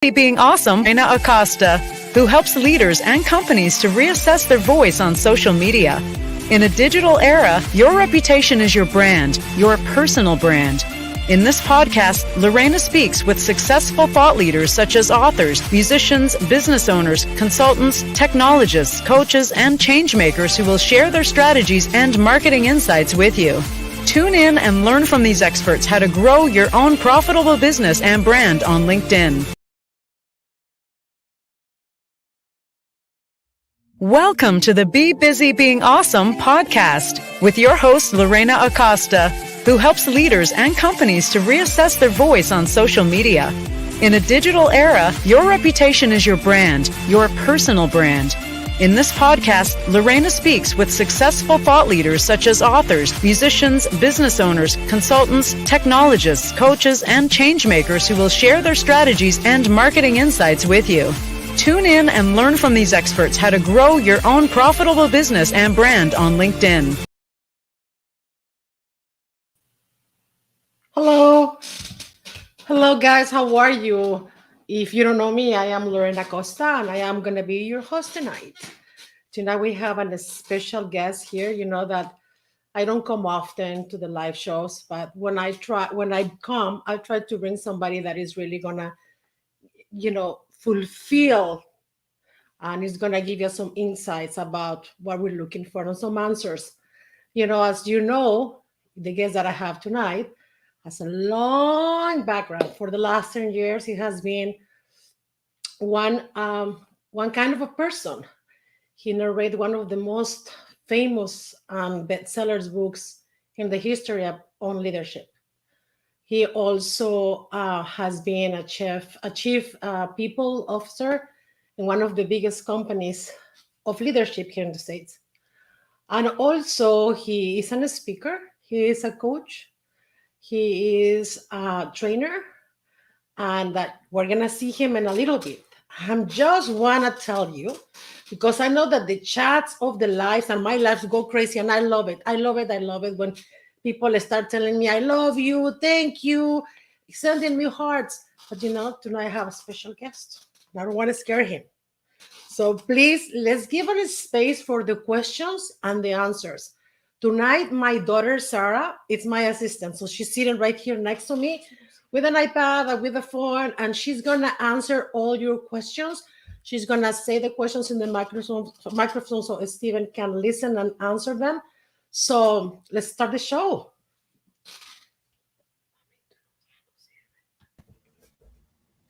Being Awesome, Reina Acosta, who helps leaders and companies to reassess their voice on social media. In a digital era, your reputation is your brand, your personal brand. In this podcast, Lorena speaks with successful thought leaders such as authors, musicians, business owners, consultants, technologists, coaches, and changemakers who will share their strategies and marketing insights with you. Tune in and learn from these experts how to grow your own profitable business and brand on LinkedIn. Welcome to the Be Busy Being Awesome podcast with your host, Lorena Acosta, who helps leaders and companies to reassess their voice on social media. In a digital era, your reputation is your brand, your personal brand. In this podcast, Lorena speaks with successful thought leaders such as authors, musicians, business owners, consultants, technologists, coaches, and changemakers who will share their strategies and marketing insights with you. Tune in and learn from these experts how to grow your own profitable business and brand on LinkedIn. Hello. Hello, guys. How are you? If you don't know me, I am Lorena Acosta, and I am going to be your host tonight. Tonight, we have a special guest here. You know that I don't come often to the live shows, but when I come, I try to bring somebody that is really going to, fulfill, and it's going to give you some insights about what we're looking for and some answers. As you know, the guest that I have tonight has a long background. For the last 10 years, he has been one kind of a person. He narrated one of the most famous bestsellers books in the history on leadership. He also has been a chief people officer in one of the biggest companies of leadership here in the States. And also he is a speaker. He is a coach. He is a trainer. And that we're going to see him in a little bit. I just want to tell you, because I know that the chats of the lives and my lives go crazy, and I love it. I love it when people start telling me, I love you, thank you, sending me hearts. But tonight I have a special guest. I don't want to scare him. So please, let's give her a space for the questions and the answers. Tonight, my daughter, Sarah, is my assistant. So she's sitting right here next to me with an iPad or with a phone, and she's going to answer all your questions. She's going to say the questions in the microphone so Stephen can listen and answer them. So let's start the show.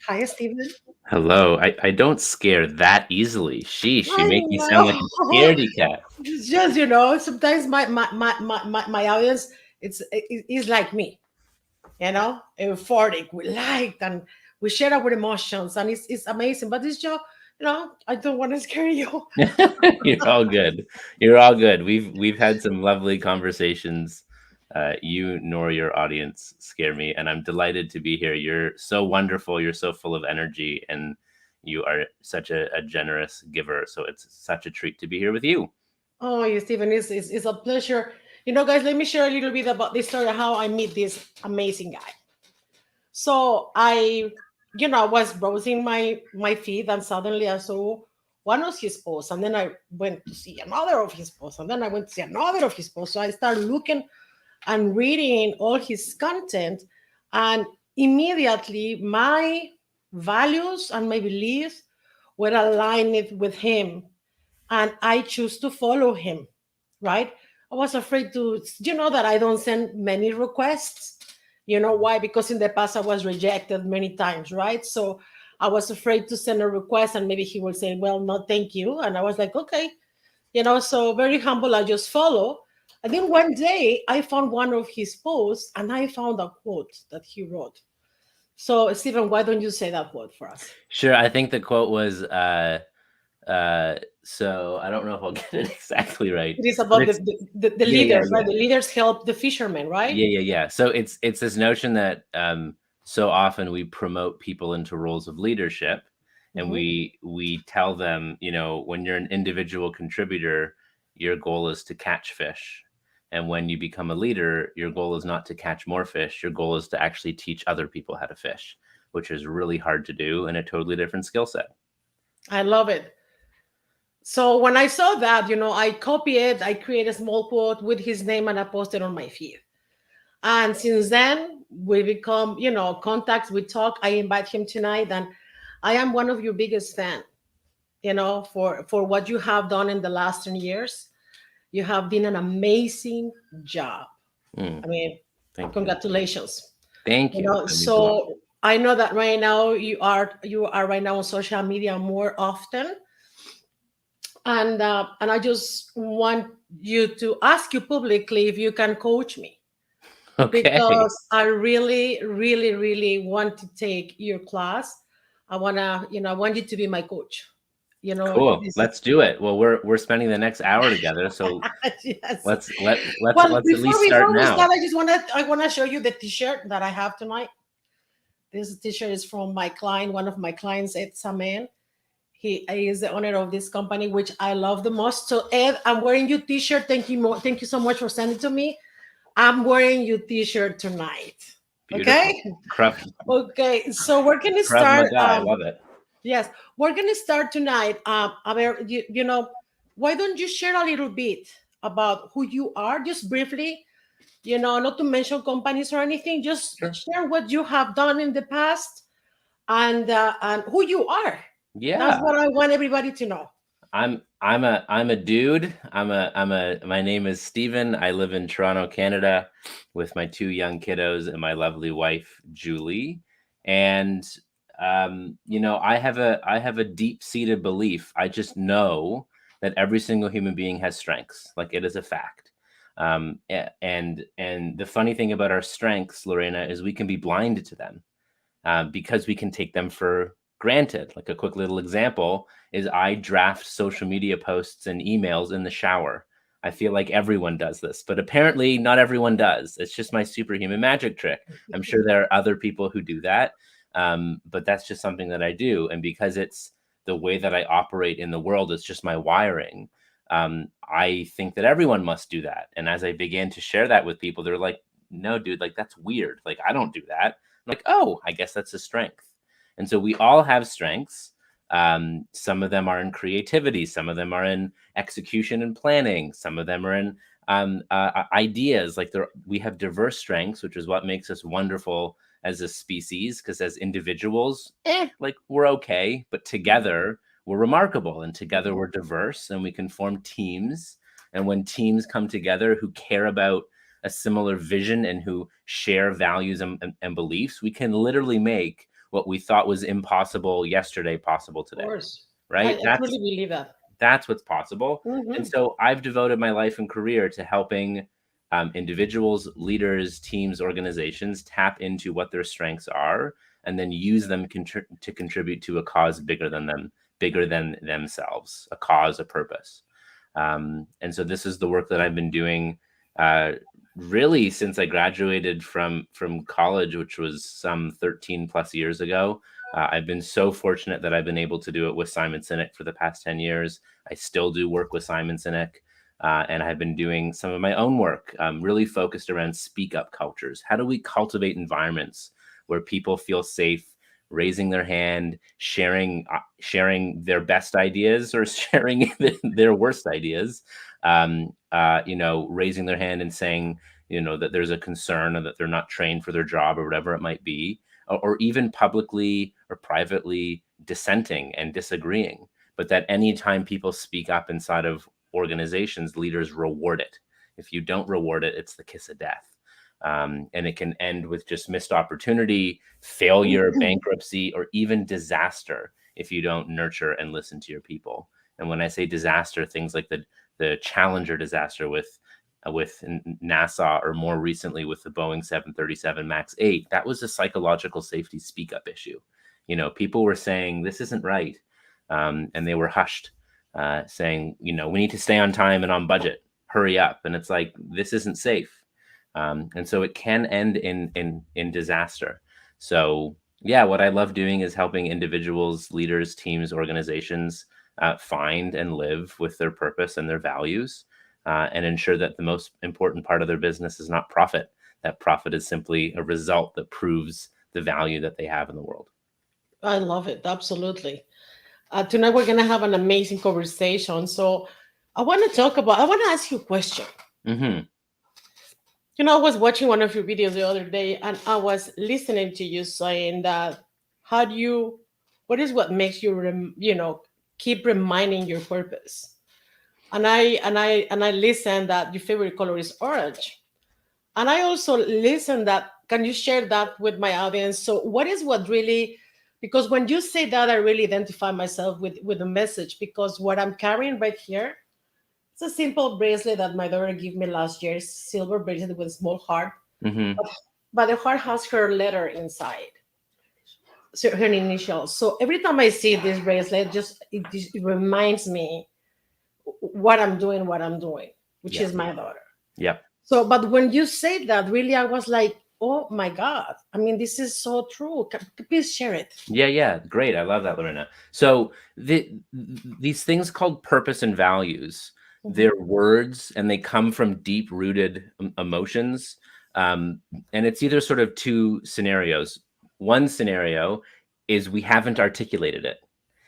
Hi, Stephen. Hello. I don't scare that easily. She makes me sound like a scaredy cat. It's just, sometimes my audience is like me, euphoric. We liked and we share our emotions, and it's amazing. But this job, I don't want to scare you. You're all good. You're all good. We've had some lovely conversations. You nor your audience scare me, and I'm delighted to be here. You're so wonderful. You're so full of energy, and you are such a generous giver. So it's such a treat to be here with you. Oh, yeah, Stephen, it's a pleasure. Guys, let me share a little bit about this story of how I meet this amazing guy. So I was browsing my feed, and suddenly I saw one of his posts, and then I went to see another of his posts, and then I went to see another of his posts. So I started looking and reading all his content, and immediately my values and my beliefs were aligned with him, and I choose to follow him, right? I was afraid to, that I don't send many requests. Why? Because in the past I was rejected many times, right? So I was afraid to send a request, and maybe he will say, well, no, thank you. And I was like, okay, so very humble, I just follow. And then one day I found one of his posts, and I found a quote that he wrote. So Stephen, why don't you say that quote for us? Sure. I think the quote was, so I don't know if I'll get it exactly right. It is about the leaders, right? The leaders help the fishermen, right? Yeah. So it's this notion that so often we promote people into roles of leadership, and we tell them, when you're an individual contributor, your goal is to catch fish. And when you become a leader, your goal is not to catch more fish. Your goal is to actually teach other people how to fish. which is really hard to do in a totally different skill set. I love it. So when I saw that, I copy it, I create a small quote with his name and I post it on my feed. And since then, we become, contacts, we talk. I invite him tonight, and I am one of your biggest fan, for what you have done in the last 10 years. You have done an amazing job. I mean, congratulations. Thank you. So I know that right now you are right now on social media more often. And I just want you to ask you publicly if you can coach me. Okay. Because I really, really, really want to take your class. I want you to be my coach. Cool. Let's do it. Well, we're spending the next hour together, so yes. let's at least start now. I want to show you the T-shirt that I have tonight. This T-shirt is from my client. One of my clients, Ed Saman. He is the owner of this company, which I love the most. So Ed, I'm wearing your T-shirt. Thank you so much for sending it to me. I'm wearing your T-shirt tonight. Beautiful. Okay. Okay. So we're gonna start. I love it. Yes, we're gonna start tonight. Why don't you share a little bit about who you are, just briefly? Not to mention companies or anything. Just share what you have done in the past and who you are. Yeah, that's what I want everybody to know. I'm a dude. My name is Steven. I live in Toronto, Canada, with my 2 young kiddos and my lovely wife, Julie. And I have a deep-seated belief. I just know that every single human being has strengths. Like, it is a fact. And the funny thing about our strengths, Lorena, is we can be blind to them because we can take them for granted. Like, a quick little example is I draft social media posts and emails in the shower. I feel like everyone does this, but apparently not everyone does. It's just my superhuman magic trick. I'm sure there are other people who do that, but that's just something that I do. And because it's the way that I operate in the world, it's just my wiring. I think that everyone must do that. And as I began to share that with people, they're like, no, dude, like, that's weird. Like, I don't do that. I'm like, oh, I guess that's a strength. And so we all have strengths. Some of them are in creativity. Some of them are in execution and planning. Some of them are in ideas. Like, we have diverse strengths, which is what makes us wonderful as a species. Because as individuals, like, we're okay, but together we're remarkable, and together we're diverse, and we can form teams. And when teams come together who care about a similar vision and who share values and beliefs, we can literally make what we thought was impossible yesterday possible today. Of course. Right? I truly believe that. That's what's possible. Mm-hmm. And so I've devoted my life and career to helping individuals, leaders, teams, organizations tap into what their strengths are, and then use them to contribute to a cause bigger than themselves, a cause, a purpose. And so this is the work that I've been doing really since I graduated from college, which was some 13 plus years ago. I've been so fortunate that I've been able to do it with Simon Sinek for the past 10 years. I still do work with Simon Sinek, and I've been doing some of my own work, really focused around speak up cultures. How do we cultivate environments where people feel safe raising their hand, sharing their best ideas or sharing their worst ideas, raising their hand and saying, that there's a concern or that they're not trained for their job or whatever it might be, or even publicly or privately dissenting and disagreeing. But that anytime people speak up inside of organizations, leaders reward it. If you don't reward it, it's the kiss of death. And it can end with just missed opportunity, failure, bankruptcy, or even disaster if you don't nurture and listen to your people. And when I say disaster, things like the Challenger disaster with NASA, or more recently with the Boeing 737 MAX 8, that was a psychological safety speak up issue. People were saying this isn't right, and they were hushed, saying, we need to stay on time and on budget, hurry up. And it's like, this isn't safe. And so it can end in disaster. So yeah, what I love doing is helping individuals, leaders, teams, organizations find and live with their purpose and their values, and ensure that the most important part of their business is not profit. That profit is simply a result that proves the value that they have in the world. I love it. Absolutely. Tonight we're gonna have an amazing conversation. So I want to ask you a question. Mm-hmm. I was watching one of your videos the other day, and I was listening to you saying that how do you, what makes you, keep reminding your purpose. And I listened that your favorite color is orange. And I also listened that, can you share that with my audience? So what really, because when you say that, I really identify myself with the message, because what I'm carrying right here, it's a simple bracelet that my daughter gave me last year, silver bracelet with a small heart, Mm-hmm. but the heart has her letter inside, so her initial. So every time I see this bracelet, it reminds me what I'm doing, which Yeah. is my daughter. Yep. So, but when you say that, really, I was like, oh my God. I mean, this is so true. Please share it. Yeah. Great. I love that, Lorena. So these things called purpose and values, they're words, and they come from deep-rooted emotions. And it's either sort of two scenarios. One scenario is we haven't articulated it,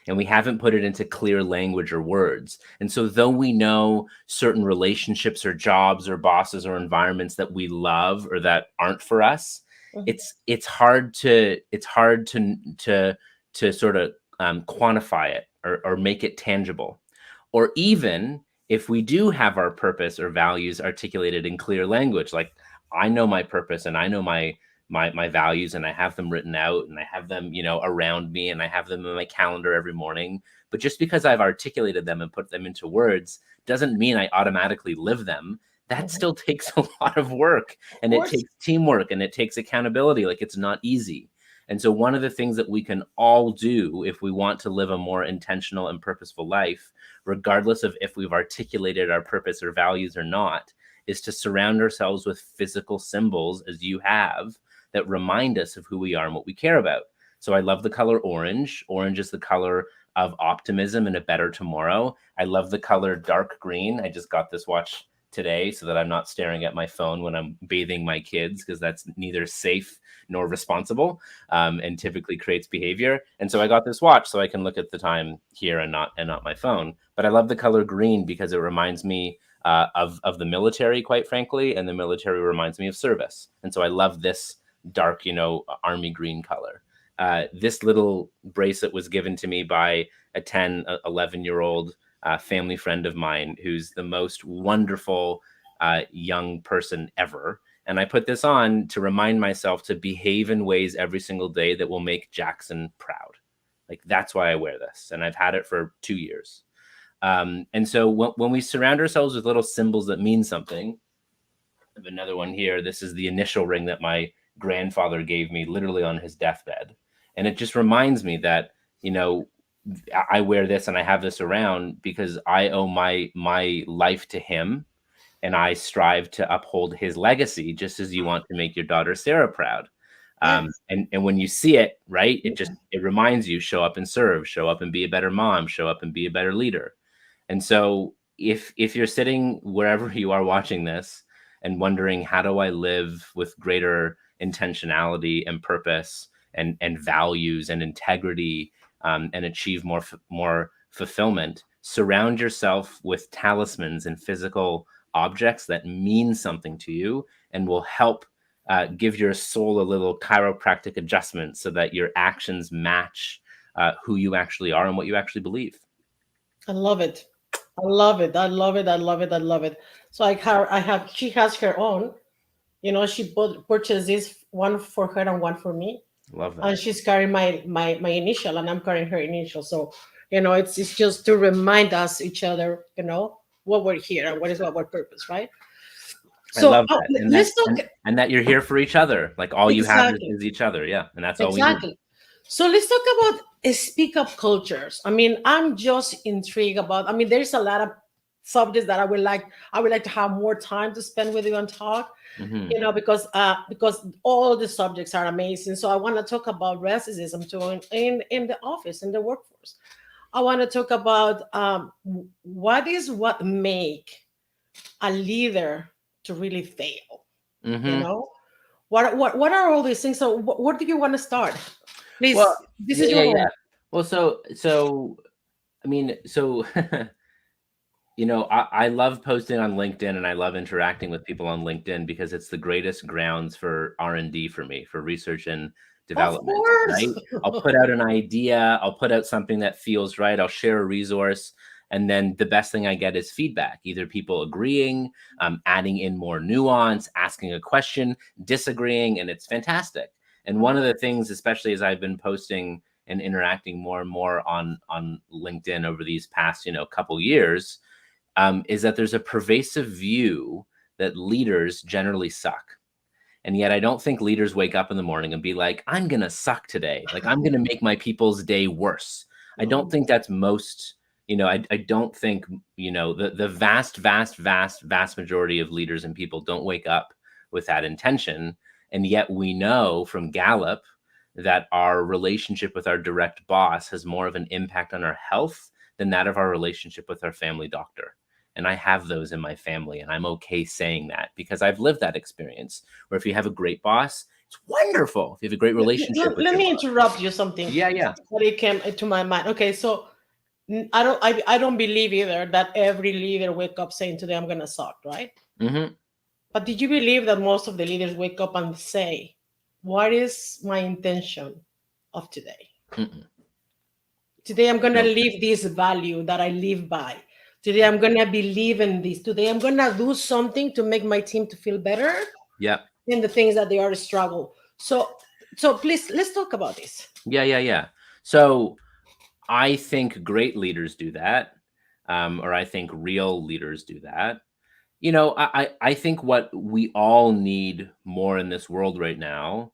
and we haven't put it into clear language or words. And so though we know certain relationships or jobs or bosses or environments that we love or that aren't for us, Mhm. it's hard to sort of quantify it or make it tangible. Or even if we do have our purpose or values articulated in clear language, like I know my purpose and I know my values, and I have them written out, and I have them, around me, and I have them in my calendar every morning. But just because I've articulated them and put them into words doesn't mean I automatically live them. That Mhm. still takes a lot of work, Of and it course. takes teamwork, and it takes accountability. Like, it's not easy. And so one of the things that we can all do if we want to live a more intentional and purposeful life, regardless of if we've articulated our purpose or values or not, is to surround ourselves with physical symbols, as you have, that remind us of who we are and what we care about. So I love the color orange. Orange is the color of optimism and a better tomorrow. I love the color dark green. I just got this watch today so that I'm not staring at my phone when I'm bathing my kids, because that's neither safe nor responsible, and typically creates behavior. And so I got this watch so I can look at the time here and not my phone. But I love the color green because it reminds me of the military, quite frankly, and the military reminds me of service. And so I love this dark, army green color. This little bracelet was given to me by a 10, 11-year-old family friend of mine, who's the most wonderful young person ever. And I put this on to remind myself to behave in ways every single day that will make Jackson proud. Like, that's why I wear this. And I've had it for 2 years. And so when we surround ourselves with little symbols that mean something, I have another one here. This is the initial ring that my grandfather gave me literally on his deathbed. And it just reminds me that, I wear this and I have this around because I owe my life to him, and I strive to uphold his legacy, just as you want to make your daughter Sarah proud. Yes. And when you see it, right, it reminds you, show up and serve, show up and be a better mom, show up and be a better leader. And so if you're sitting wherever you are watching this and wondering, how do I live with greater intentionality and purpose and values and integrity, and achieve more fulfillment, surround yourself with talismans and physical objects that mean something to you and will help give your soul a little chiropractic adjustment so that your actions match who you actually are and what you actually believe. I love it. I love it. I love it. I love it. I love it. So she has her own, she purchased this one for her and one for me. Love And that. she's carrying my initial, and I'm carrying her initial. So, it's just to remind us each other, what we're here and what is our purpose, right? I So love that. And let's talk. and that you're here for each other. Like, all you have Exactly. is each other. Yeah. And that's all we need. Exactly. So let's talk about speak up cultures. I mean, I'm just intrigued about. I mean, there's a lot of subjects that I would like to have more time to spend with you and talk. Mhm. Because all the subjects are amazing. So I want to talk about racism too in the office, in the workforce. I want to talk about what make a leader to really fail. You Mhm. know, What are all these things? So what do you want to start? Please, Well, this yeah, is yeah, your yeah. home. Well, so I mean, so I love posting on LinkedIn and I love interacting with people on LinkedIn because it's the greatest grounds for R&D for me, for research and Of development, course. right? I'll put out an idea, I'll put out something that feels right, I'll share a resource, and then the best thing I get is feedback, either people agreeing, adding in more nuance, asking a question, disagreeing, and it's fantastic. And one of the things, especially as I've been posting and interacting more and more on LinkedIn over these past, couple years, is that there's a pervasive view that leaders generally suck. And yet I don't think leaders wake up in the morning and be like, I'm going to suck today. Like, I'm going to make my people's day worse. I don't think that's most, I don't think, the vast majority of leaders and people don't wake up with that intention. And yet we know from Gallup that our relationship with our direct boss has more of an impact on our health than that of our relationship with our family doctor. And I have those in my family, and I'm okay saying that because I've lived that experience where if you have a great boss, it's wonderful. If you have a great relationship with Let your me boss. interrupt you something. Yeah. But it came to my mind. Okay, so I don't believe either that every leader wake up saying today I'm gonna suck, right? Mm-hmm. But did you believe that most of the leaders wake up and say, what is my intention of today? Mm-mm. Today I'm gonna Nope. live this value that I live by. Today I'm gonna believe in this. Today I'm gonna do something to make my team to feel better Yeah. in the things that they are struggle. So please let's talk about this. Yeah. So I think great leaders do that, or I think real leaders do that. I think what we all need more in this world right now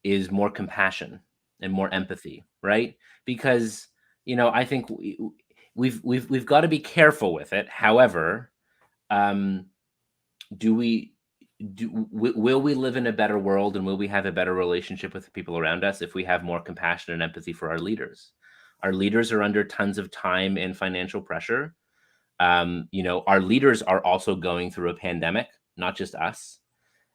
is more compassion and more empathy, right? Because I think we've got to be careful with it. However, um, do we will we live in a better world and will we have a better relationship with the people around us if we have more compassion and empathy for our leaders? Our leaders are under tons of time and financial pressure. Our leaders are also going through a pandemic, not just us.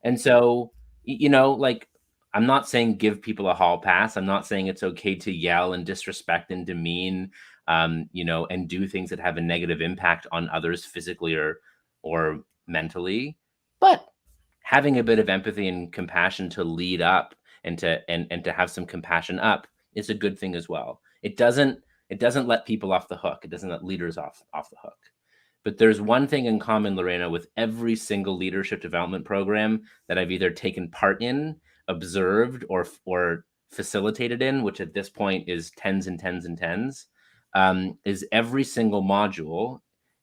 And so, like, I'm not saying give people a hall pass. I'm not saying it's okay to yell and disrespect and demean, and do things that have a negative impact on others physically or mentally. But having a bit of empathy and compassion to lead up and to have some compassion up is a good thing as well. It doesn't let people off the hook. It doesn't let leaders off the hook. But there's one thing in common, Lorena, with every single leadership development program that I've either taken part in, observed, or facilitated in, which at this point is tens and tens and tens, is every single module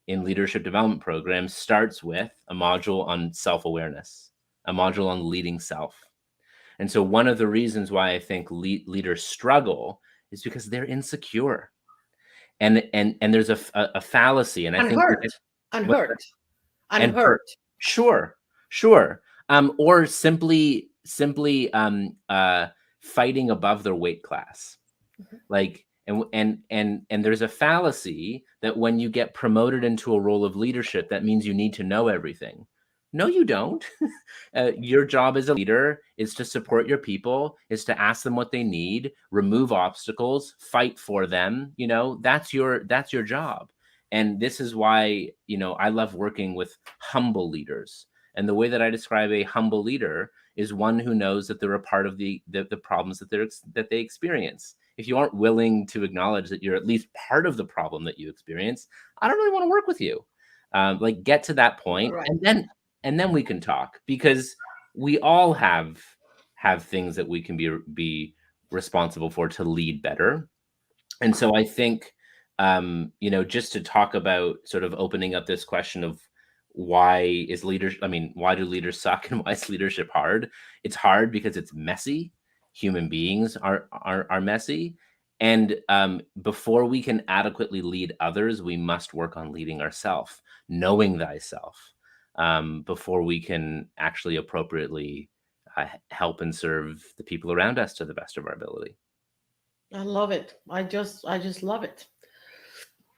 in leadership development programs starts with a module on self-awareness, a module on leading self. And so one of the reasons why I think leaders struggle is because they're insecure. And there's a fallacy, and I And think hurt. And what hurt. And and hurt. hurt. Sure. Or simply fighting above their weight class. Like and there's a fallacy that when you get promoted into a role of leadership, that means you need to know everything. No, you don't. Your job as a leader is to support your people, is to ask them what they need, remove obstacles, fight for them. That's your job. And this is why, I love working with humble leaders. And the way that I describe a humble leader is one who knows that they're a part of the problems that they experience. If you aren't willing to acknowledge that you're at least part of the problem that you experience, I don't really want to work with you. Like, get to that point, Right. and then we can talk, because we all have things that we can be responsible for to lead better. And so I think, just to talk about sort of opening up this question of why do leaders suck and why is leadership hard? It's hard because it's messy. Human beings are messy. And before we can adequately lead others, we must work on leading ourselves, knowing thyself, before we can actually appropriately help and serve the people around us to the best of our ability. I love it. I just love it.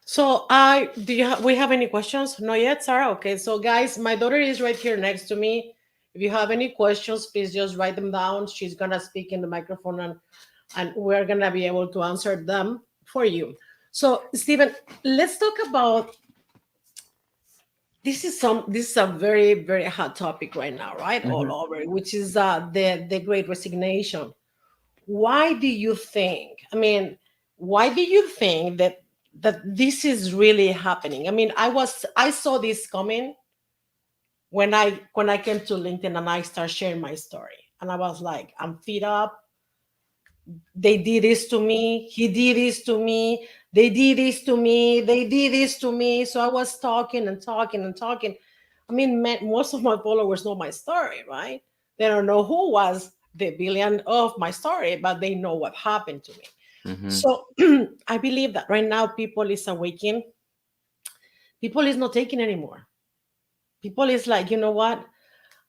So I do you we have any questions? Not yet, Sarah. Okay, so guys, my daughter is right here next to me. If you have any questions, please just write them down. She's gonna speak in the microphone, and we're gonna be able to answer them for you. So, Stephen, let's talk about this is a very, very hot topic right now, right? Mhm. All over, which is the Great Resignation. Why do you think? I mean, why do you think that this is really happening? I mean, I saw this coming when I came to LinkedIn and I started sharing my story, and I was like, I'm fed up. They did this to me. He did this to me. They did this to me. They did this to me. So I was talking and talking and talking. I mean, most of my followers know my story, right? They don't know who was the villain of my story, but they know what happened to me. Mhm. So I believe that right now people is awakening. People is not taking anymore. People is like, you know what?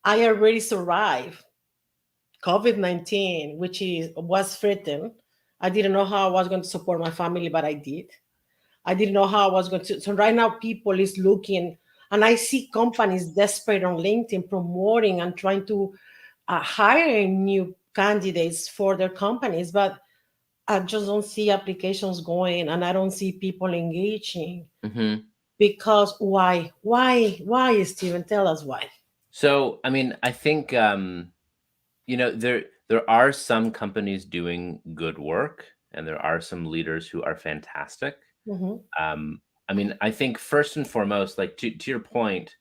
I already survived COVID-19, which was threatened. I didn't know how I was going to support my family, but I did. I didn't know how I was going to. So right now, people is looking, and I see companies desperate on LinkedIn promoting and trying to hire new candidates for their companies, but I just don't see applications going, and I don't see people engaging. Mhm. Because why? Why, Steven? Tell us why. So, I mean, I think there are some companies doing good work, and there are some leaders who are fantastic. Mhm. I mean, I think first and foremost, like to your point,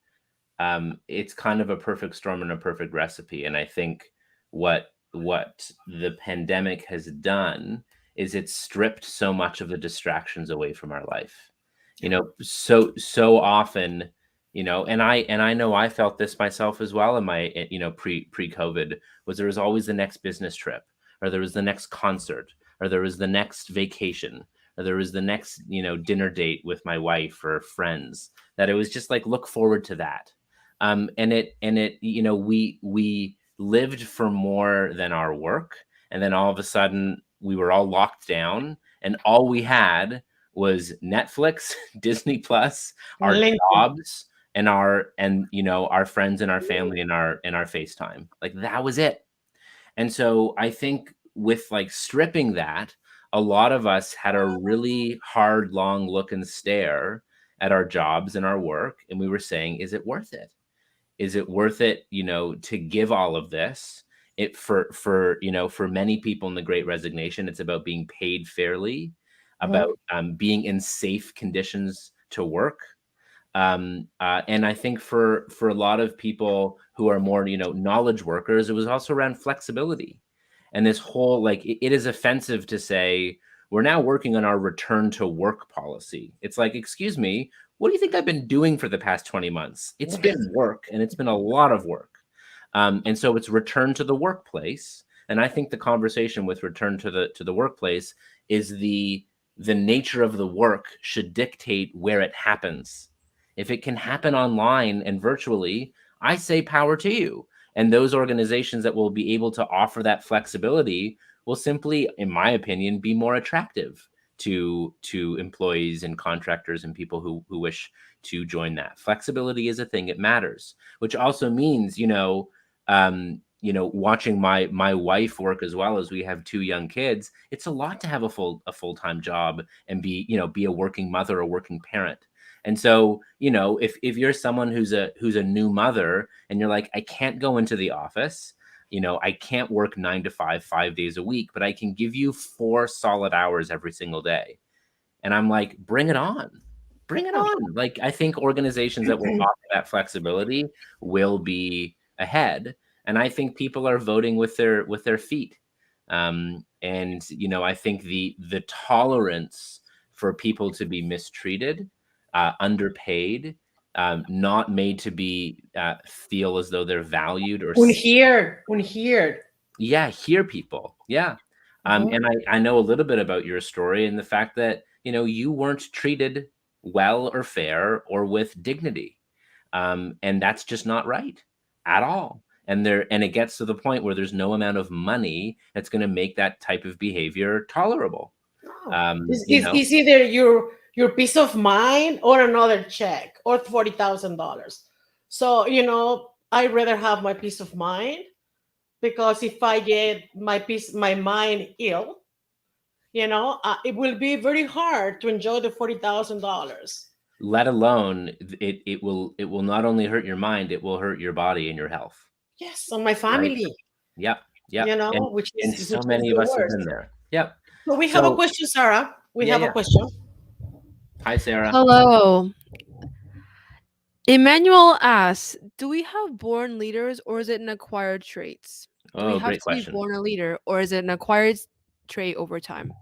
it's kind of a perfect storm and a perfect recipe. And I think what the pandemic has done is it's stripped so much of the distractions away from our life. So often, and I know I felt this myself as well in my pre-COVID, was there was always the next business trip, or there was the next concert, or there was the next vacation, or there was the next dinner date with my wife or friends, that it was just like look forward to that. And it we lived for more than our work, and then all of a sudden we were all locked down, and all we had was Netflix, Disney Plus, And our LinkedIn. jobs, and our friends and our family and our FaceTime. Like that was it. And so I think with like stripping that, a lot of us had a really hard, long look and stare at our jobs and our work, and we were saying, is it worth it? Is it worth it, to give all of this? It for many people in the Great Resignation, it's about being paid fairly, about Mhm. being in safe conditions to work. And I think for a lot of people who are more, knowledge workers, it was also around flexibility. And this whole, like, it is offensive to say we're now working on our return to work policy. It's like, excuse me, what do you think I've been doing for the past 20 months? It's been work, and it's been a lot of work. And so it's return to the workplace. And I think the conversation with return to the workplace is the nature of the work should dictate where it happens. If it can happen online and virtually, I say power to you. And those organizations that will be able to offer that flexibility will simply, in my opinion, be more attractive to employees and contractors and people who wish to join that. Flexibility is a thing; it matters. Which also means, watching my wife work as well, as we have two young kids. It's a lot to have a full-time job and be a working mother, a working parent. And so, if you're someone who's a new mother and you're like, I can't go into the office, I can't work 9 to 5, 5 days a week, but I can give you 4 solid hours every single day. And I'm like, bring it on. Bring it on. Like, I think organizations that will offer that flexibility will be ahead. And I think people are voting with their feet. And I think the tolerance for people to be mistreated, underpaid, not made to be feel as though they're valued or Unheard, unheard. yeah, hear people. Yeah. Mhm. And I know a little bit about your story and the fact that, you weren't treated well or fair or with dignity. And that's just not right at all. And it gets to the point where there's no amount of money that's going to make that type of behavior tolerable. No. Um, It's, you it's, know, it's either your peace of mind or another check or $40,000. So, I'd rather have my peace of mind, because if I get my mind ill, it will be very hard to enjoy the $40,000. Let alone it will not only hurt your mind, it will hurt your body and your health. Yes, on my Right? family, Yep. And which and is so many the of us have worst. been there. Yep. So we have a So question, Sarah. We yeah, have a yeah. question. Hi, Sarah. Hello. Emmanuel asks, do we have born leaders or is it an acquired traits? Do we Oh, have great to be question. born a leader or is it an acquired trait over time?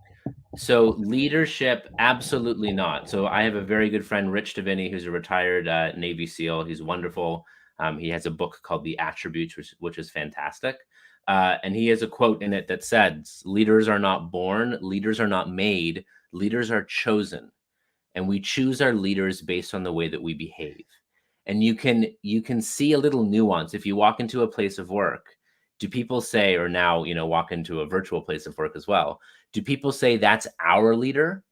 So leadership, absolutely not. So I have a very good friend, Rich Davini, who's a retired Navy SEAL. He's wonderful. He has a book called The Attributes, which is fantastic. And he has a quote in it that says, "Leaders are not born, leaders are not made, leaders are chosen, and we choose our leaders based on the way that we behave." And you can see a little nuance if you walk into a place of work. Do people say, or now walk into a virtual place of work as well, do people say that's our leader,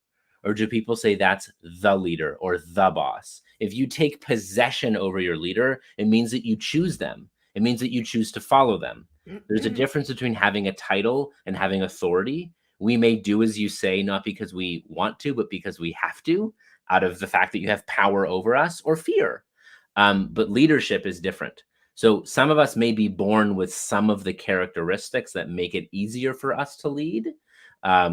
or do people say that's the leader or the boss? If you take possession over your leader, it means that you choose them. It means that you choose to follow them. There's a difference between having a title and having authority. We may do as you say, not because we want to, but because we have to, out of the fact that you have power over us, or fear. But leadership is different. So some of us may be born with some of the characteristics that make it easier for us to lead,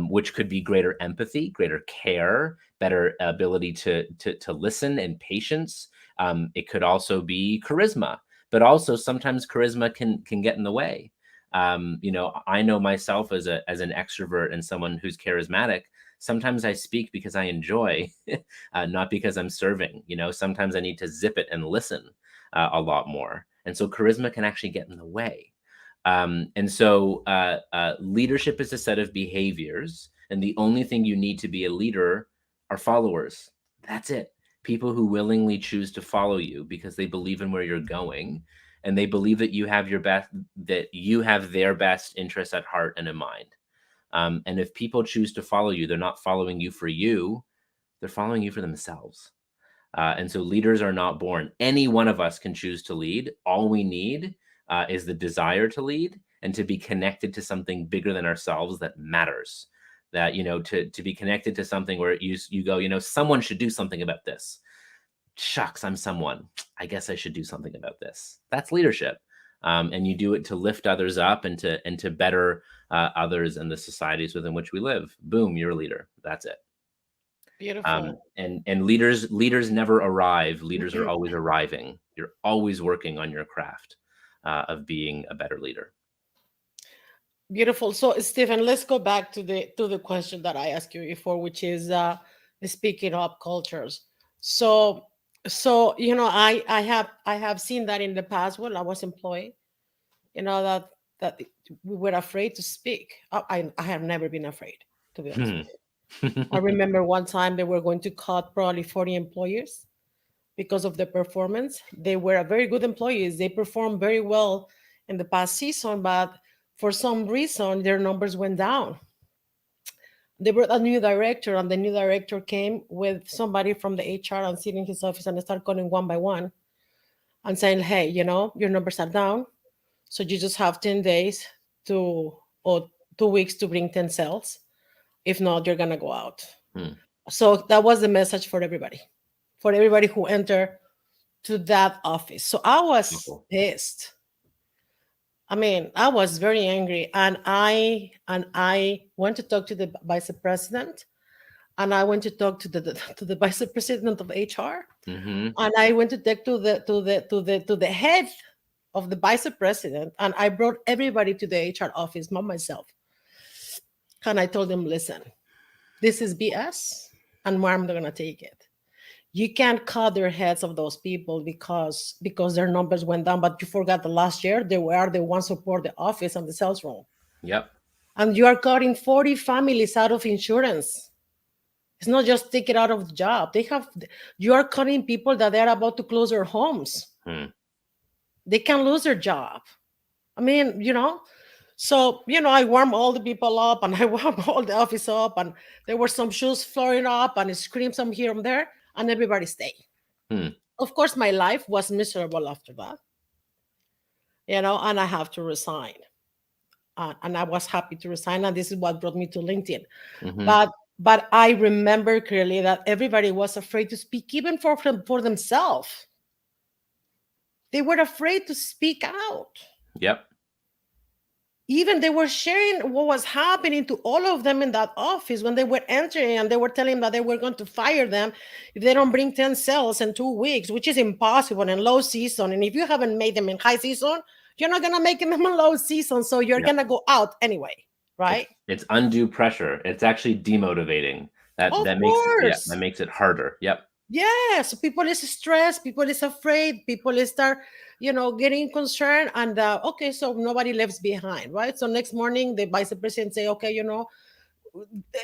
which could be greater empathy, greater care, better ability to listen, and patience. It could also be charisma, but also sometimes charisma can get in the way. I know myself as an extrovert and someone who's charismatic. Sometimes I speak because I enjoy, not because I'm serving. Sometimes I need to zip it and listen a lot more. And so charisma can actually get in the way. And so leadership is a set of behaviors, and the only thing you need to be a leader are followers. That's it. People who willingly choose to follow you because they believe in where you're going, and they believe that you have their best interests at heart and in mind. And if people choose to follow you, they're not following you for you, they're following you for themselves. And so leaders are not born. Any one of us can choose to lead. All we need is the desire to lead and to be connected to something bigger than ourselves that matters. That, to be connected to something where you go, someone should do something about this. Shucks, I'm someone. I guess I should do something about this. That's leadership. And you do it to lift others up and to better others and the societies within which we live. Boom, you're a leader. That's it. Beautiful. And leaders never arrive. Leaders are always arriving. You're always working on your craft of being a better leader. Beautiful. So, Stephen, let's go back to the question that I asked you before, which is speaking of cultures. So I have seen that in the past when I was employed. That we were afraid to speak. I have never been afraid, to be honest with you. I remember one time they were going to cut probably 40 employees because of their performance. They were a very good employees. They performed very well in the past season, but for some reason their numbers went down. They brought a new director, and the new director came with somebody from the HR and sit in his office and start calling one by one and saying, "Hey, your numbers are down, so you just have 10 days or 2 weeks to bring 10 sales. If not, you're gonna go out." So that was the message for everybody who entered to that office. So I was pissed. I mean, I was very angry, and I went to talk to the vice president, and I went to talk to the vice president of HR, and I went to talk to the head of the vice president, and I brought everybody to the HR office, not myself. And I told them, "Listen, this is BS, and where I'm not gonna take it. You can't cut their heads of those people because their numbers went down, but you forgot the last year they were the ones who support the office and the sales room. Yep. And you are cutting 40 families out of insurance. It's not just take it out of the job. You are cutting people that they're about to close their homes. They can lose their job. I mean, So, I warm all the people up, and I warm all the office up, and there were some shoes flying up and screams some here and there, and everybody stayed. Of course, my life was miserable after that. and I have to resign. And I was happy to resign, and this is what brought me to LinkedIn. Mhm. But I remember clearly that everybody was afraid to speak, even for themselves. They were afraid to speak out. Yep. Even they were sharing what was happening to all of them in that office when they were entering, and they were telling them that they were going to fire them if they don't bring 10 sales in 2 weeks, which is impossible in low season. And if you haven't made them in high season, you're not going to make them in low season. So you're Yep. going to go out anyway, right? It's undue pressure. It's actually demotivating. Of That course. makes it harder. Yep. Yeah, so people is stressed, people is afraid, people is start, getting concerned, and okay, so nobody left behind, right? So next morning, the vice president say, okay,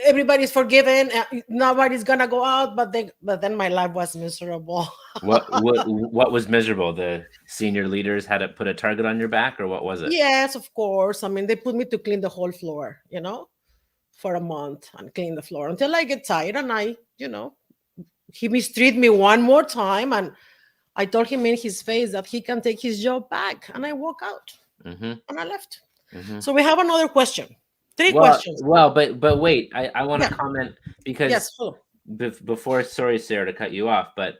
everybody's forgiven, nobody's gonna go out, but then my life was miserable. What was miserable? The senior leaders had to put a target on your back, or what was it? Yes, of course. I mean, they put me to clean the whole floor, for a month and clean the floor until I get tired, and he mistreated me one more time, and I told him in his face that he can take his job back, and I walk out Mm-hmm. and I left. Mm-hmm. So we have another question. Three Well, questions. but wait, I want to Yeah. comment because Yes. Hello. before, sorry, Sarah, to cut you off, but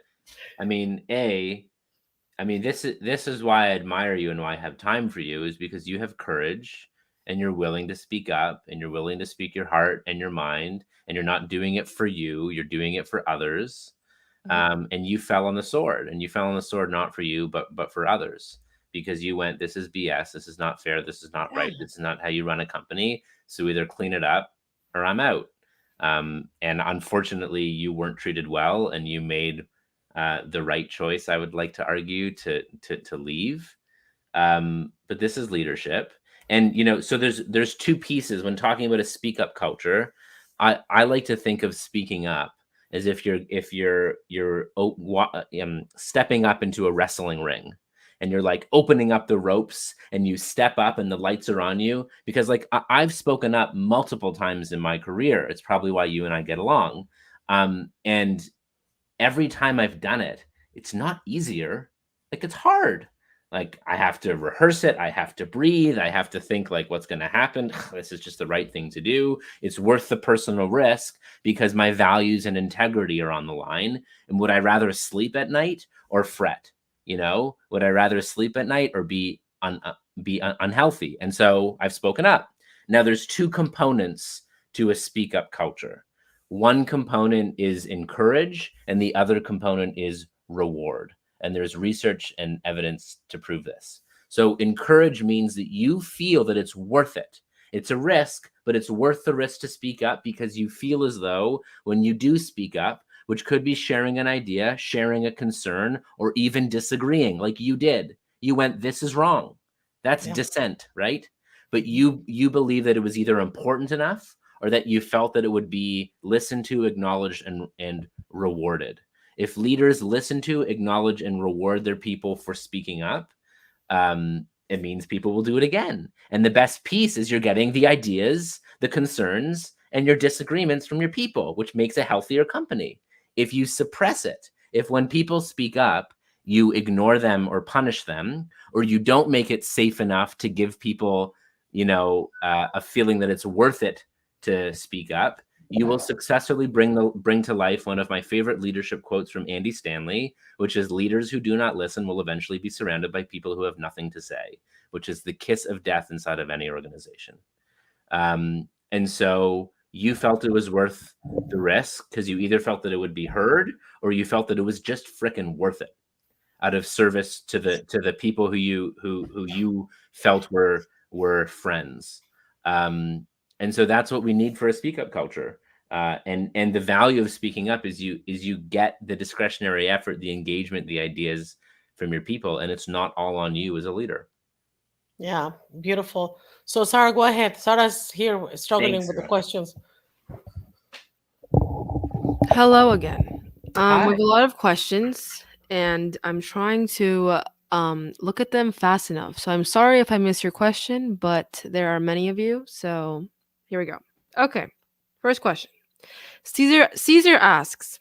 I mean, this is why I admire you and why I have time for you, is because you have courage and you're willing to speak up and you're willing to speak your heart and your mind, and you're not doing it for you, you're doing it for others. And you fell on the sword, and you fell on the sword not for you, but for others, because you went, this is BS, this is not fair, this is not right, this is not how you run a company. So either clean it up or I'm out. And unfortunately, you weren't treated well, and you made the right choice, I would like to argue, to leave. But this is leadership, and so there's two pieces when talking about a speak up culture. I like to think of speaking up as if you're stepping up into a wrestling ring, and you're like opening up the ropes, and you step up and the lights are on you, because like I've spoken up multiple times in my career. It's probably why you and I get along. And every time I've done it, it's not easier. Like, it's hard. Like, I have to rehearse it. I have to breathe. I have to think, like, what's going to happen? This is just the right thing to do. It's worth the personal risk because my values and integrity are on the line. And would I rather sleep at night or fret? Would I rather sleep at night or be unhealthy? And so I've spoken up. Now, there's two components to a speak up culture. One component is encourage, and the other component is reward. And there's research and evidence to prove this. So encourage means that you feel that it's worth it. It's a risk, but it's worth the risk to speak up, because you feel as though when you do speak up, which could be sharing an idea, sharing a concern, or even disagreeing like you did, you went, this is wrong. That's dissent, right? But you believe that it was either important enough, or that you felt that it would be listened to, acknowledged, and rewarded. If leaders listen to, acknowledge, and reward their people for speaking up, it means people will do it again. And the best piece is you're getting the ideas, the concerns, and your disagreements from your people, which makes a healthier company. If you suppress it, if when people speak up, you ignore them or punish them, or you don't make it safe enough to give people, a feeling that it's worth it to speak up, you will successfully bring to life one of my favorite leadership quotes from Andy Stanley, which is, leaders who do not listen will eventually be surrounded by people who have nothing to say, which is the kiss of death inside of any organization. And so you felt it was worth the risk because you either felt that it would be heard, or you felt that it was just frickin' worth it out of service to the people who you felt were friends. And so that's what we need for a speak up culture. And the value of speaking up is you get the discretionary effort, the engagement, the ideas from your people, and it's not all on you as a leader. Yeah, beautiful. So Sarah, go ahead. Sarah's here struggling Thanks, with the Sarah. questions. Hello again. Hi. We have a lot of questions, and I'm trying to look at them fast enough. So I'm sorry if I miss your question, but there are many of you. So here we go. Okay. First question. Caesar asks,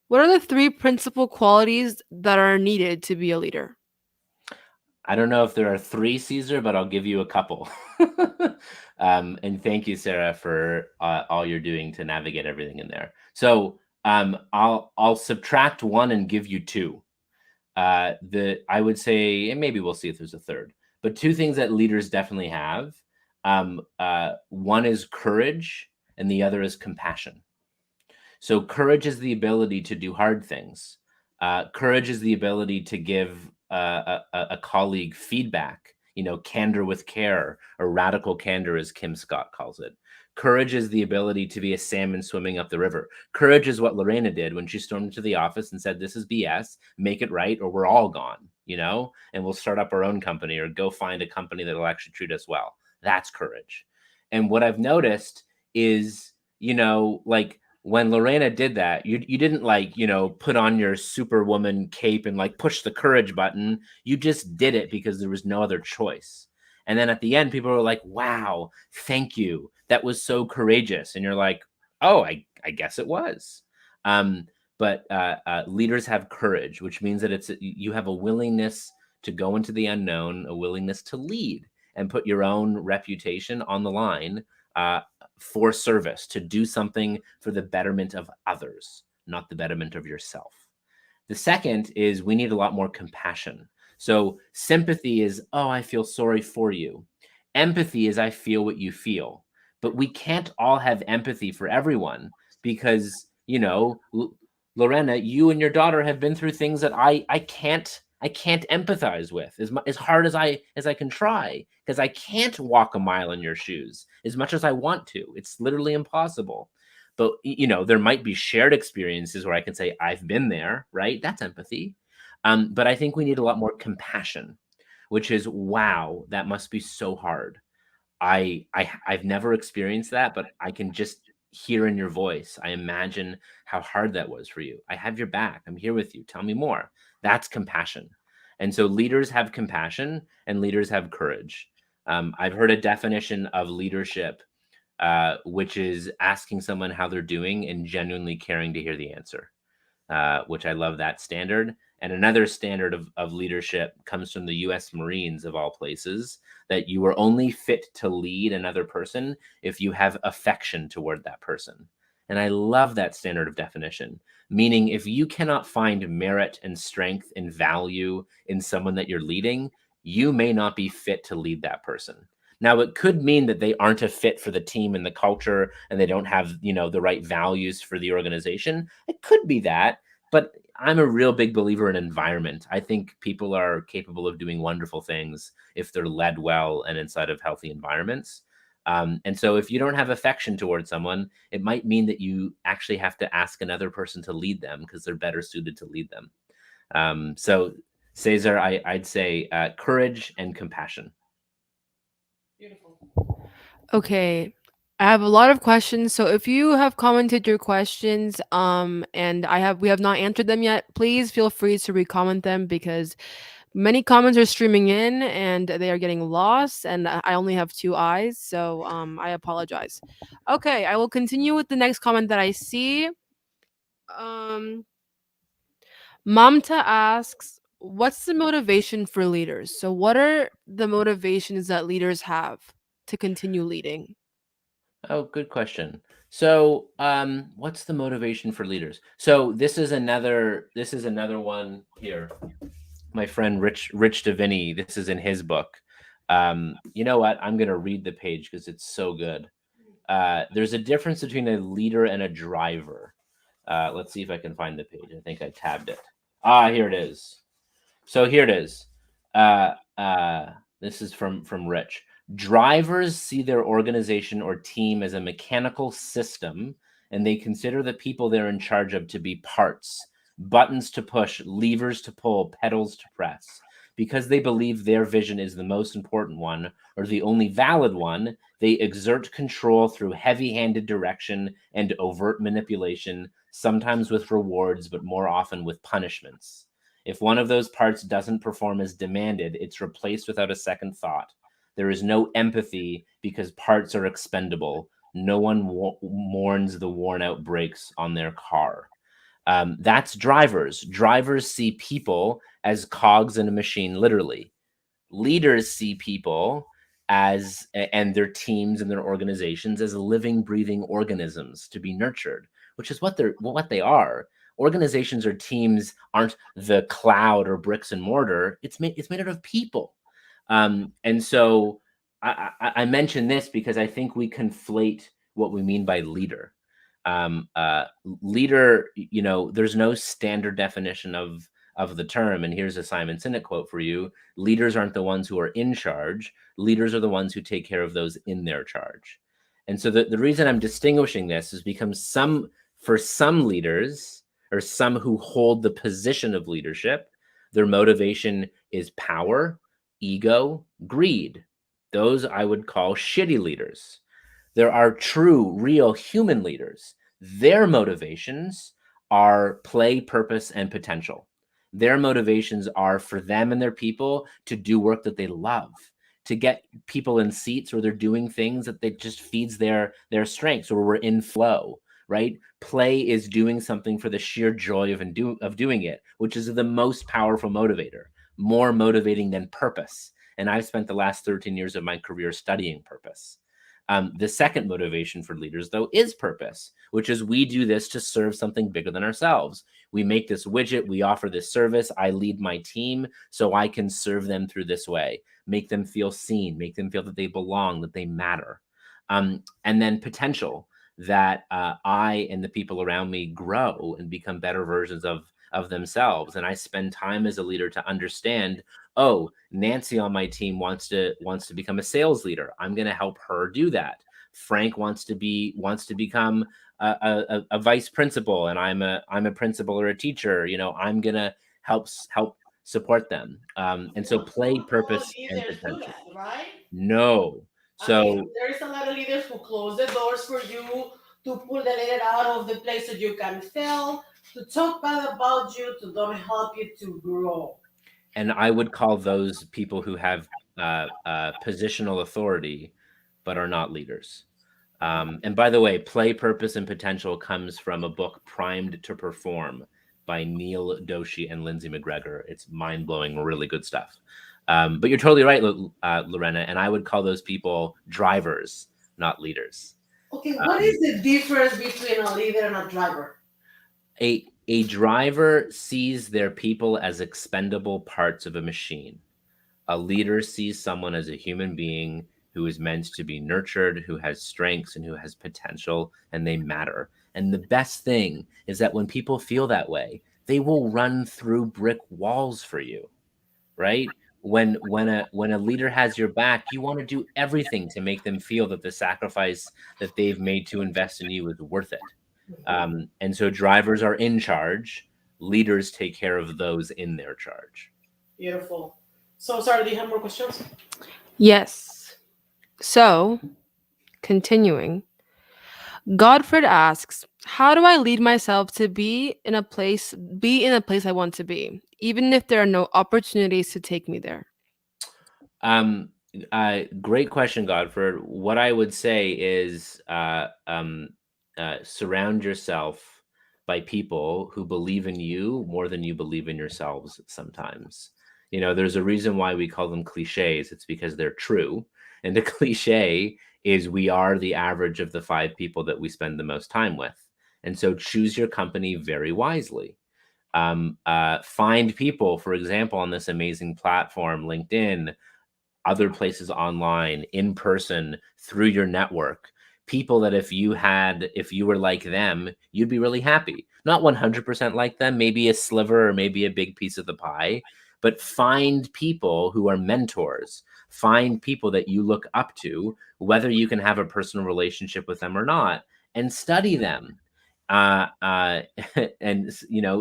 what are the 3 principal qualities that are needed to be a leader? I don't know if there are 3, Caesar, but I'll give you a couple. And thank you, Sarah, for all you're doing to navigate everything in there. So I'll subtract 1 and give you 2. I would say, and maybe we'll see if there's a third, but 2 things that leaders definitely have. One is courage, and the other is compassion. So courage is the ability to do hard things. Courage is the ability to give a colleague feedback, candor with care, or radical candor, as Kim Scott calls it. Courage is the ability to be a salmon swimming up the river. Courage is what Lorena did when she stormed into the office and said, "This is BS, make it right, or we're all gone, and we'll start up our own company or go find a company that will actually treat us well." That's courage. And what I've noticed is, like, when Lorena did that, you didn't put on your superwoman cape and push the courage button. You just did it because there was no other choice. And then at the end, people were like, "Wow, thank you. That was so courageous." And you're like, "Oh, I guess it was." But leaders have courage, which means that you have a willingness to go into the unknown, a willingness to lead and put your own reputation on the line, for service, to do something for the betterment of others, not the betterment of yourself. The second is we need a lot more compassion. So sympathy is, "Oh, I feel sorry for you." Empathy is, "I feel what you feel." But we can't all have empathy for everyone because, Lorena, you and your daughter have been through things that I can't empathize with as hard as I can try, because I can't walk a mile in your shoes as much as I want to. It's literally impossible. But there might be shared experiences where I can say, "I've been there," right? That's empathy. But I think we need a lot more compassion, which is, wow, that must be so hard. I've never experienced that, but I can just hear in your voice. I imagine how hard that was for you. I have your back. I'm here with you. Tell me more. That's compassion. And so leaders have compassion and leaders have courage. I've heard a definition of leadership, which is asking someone how they're doing and genuinely caring to hear the answer, which I love that standard. And another standard of leadership comes from the US Marines, of all places, that you are only fit to lead another person if you have affection toward that person. And I love that standard of definition, meaning if you cannot find merit and strength and value in someone that you're leading, you may not be fit to lead that person. Now, it could mean that they aren't a fit for the team and the culture, and they don't have, the right values for the organization. It could be that, but I'm a real big believer in environment. I think people are capable of doing wonderful things if they're led well and inside of healthy environments. And so if you don't have affection towards someone, it might mean that you actually have to ask another person to lead them because they're better suited to lead them. So Cesar, I'd say courage and compassion. Beautiful. Okay. I have a lot of questions. So if you have commented your questions, and we have not answered them yet, please feel free to recomment them because many comments are streaming in and they are getting lost, and I only have 2 eyes, so I apologize. Okay, I will continue with the next comment that I see. Mamta asks, what's the motivation for leaders? So what are the motivations that leaders have to continue leading? Oh, good question. So, what's the motivation for leaders? So this is another one here. My friend Rich Davini, this is in his book. You know what? I'm going to read the page because it's so good. There's a difference between a leader and a driver. Let's see if I can find the page. I think I tabbed it. Here it is. So here it is. This is from Rich. Drivers see their organization or team as a mechanical system, and they consider the people they're in charge of to be parts, buttons to push, levers to pull, pedals to press. Because they believe their vision is the most important one, or the only valid one, they exert control through heavy-handed direction and overt manipulation, sometimes with rewards, but more often with punishments. If one of those parts doesn't perform as demanded, it's replaced without a second thought. There is no empathy because parts are expendable. No one mourns the worn-out brakes on their car. That's drivers. Drivers see people as cogs in a machine, literally. Leaders see people as, and their teams and their organizations as living, breathing organisms to be nurtured, which is what they are. Organizations or teams aren't the cloud or bricks and mortar. It's made out of people. And so I mention this because I think we conflate what we mean by leader. Leader, there's no standard definition of the term. And here's a Simon Sinek quote for you. Leaders aren't the ones who are in charge. Leaders are the ones who take care of those in their charge. And so the reason I'm distinguishing this is because for some leaders, or some who hold the position of leadership, their motivation is power, ego, greed. Those I would call shitty leaders. There are true, real human leaders. Their motivations are play, purpose, and potential. Their motivations are for them and their people to do work that they love, to get people in seats where they're doing things that they just feeds their strengths, or we're in flow, right? Play is doing something for the sheer joy of doing it, which is the most powerful motivator, more motivating than purpose. And I've spent the last 13 years of my career studying purpose. The second motivation for leaders, though, is purpose, which is we do this to serve something bigger than ourselves. We make this widget, we offer this service, I lead my team so I can serve them through this way, make them feel seen, make them feel that they belong, that they matter. And then potential, that I and the people around me grow and become better versions of themselves. And I spend time as a leader to understand, oh, Nancy on my team wants to become a sales leader. I'm going to help her do that. Frank wants to become a vice principal, and I'm a principal or a teacher. I'm going to help support them. And so play, purpose, and potential. That, right? No. So there's a lot of leaders who close the doors for you, to pull the leader out of the place that you can fail, to talk bad about you, to don't help you to grow. And I would call those people who have positional authority, but are not leaders. And by the way, play, purpose, and potential comes from a book, Primed to Perform, by Neil Doshi and Lindsay McGregor. It's mind-blowing, really good stuff. But you're totally right, Lorena, and I would call those people drivers, not leaders. Okay, what is the difference between a leader and a driver? A driver sees their people as expendable parts of a machine. A leader sees someone as a human being who is meant to be nurtured, who has strengths and who has potential, and they matter. And the best thing is that when people feel that way, they will run through brick walls for you, right? When a leader has your back, you want to do everything to make them feel that the sacrifice that they've made to invest in you is worth it. And so drivers are in charge. Leaders take care of those in their charge. Beautiful. So, Sarah, do you have more questions? Yes. So, continuing, Godfred asks, how do I lead myself to be in a place I want to be, even if there are no opportunities to take me there? Great question, Godfred. What I would say is surround yourself by people who believe in you more than you believe in yourselves sometimes. There's a reason why we call them cliches. It's because they're true. And the cliche is we are the average of the 5 people that we spend the most time with. And so choose your company very wisely. Find people, for example, on this amazing platform, LinkedIn, other places online, in person, through your network, people that if you were like them, you'd be really happy. Not 100% like them, maybe a sliver or maybe a big piece of the pie, but find people who are mentors. Find people that you look up to, whether you can have a personal relationship with them or not, and study them. And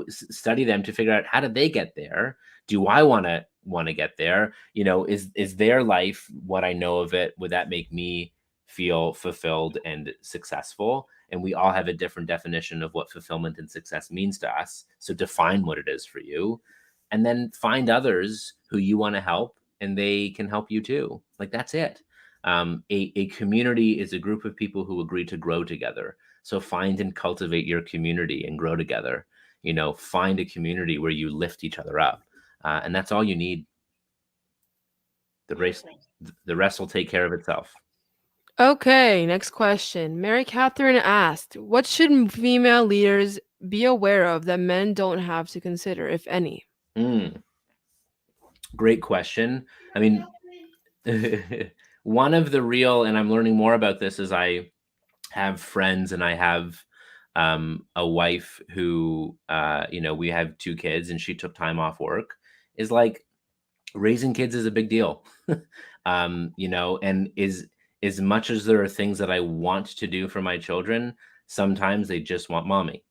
study them to figure out, how did they get there? Do I want to get there? Is their life what I know of it? Would that make me feel fulfilled and successful? And we all have a different definition of what fulfillment and success means to us. So define what it is for you, and then find others who you want to help, and they can help you too. Like, that's it. A community is a group of people who agree to grow together. So find and cultivate your community and grow together. Find a community where you lift each other up. And that's all you need. The rest will take care of itself. Okay, next question. Mary Catherine asked, what should female leaders be aware of that men don't have to consider, if any? Great question. I mean, one of the real, and I'm learning more about this as I have friends and I have a wife who, we have 2 kids and she took time off work, is like raising kids is a big deal. And is as much as there are things that I want to do for my children, sometimes they just want mommy.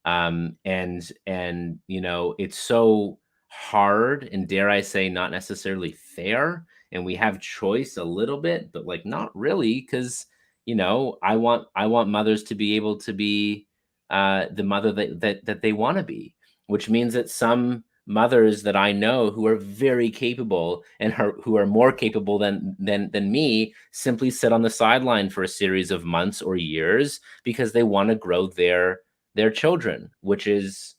And it's so hard and, dare I say, not necessarily fair, and we have choice a little bit, but like not really, because I want mothers to be able to be the mother that they want to be, which means that some mothers that I know who are very capable and who are more capable than me simply sit on the sideline for a series of months or years because they want to grow their children, which is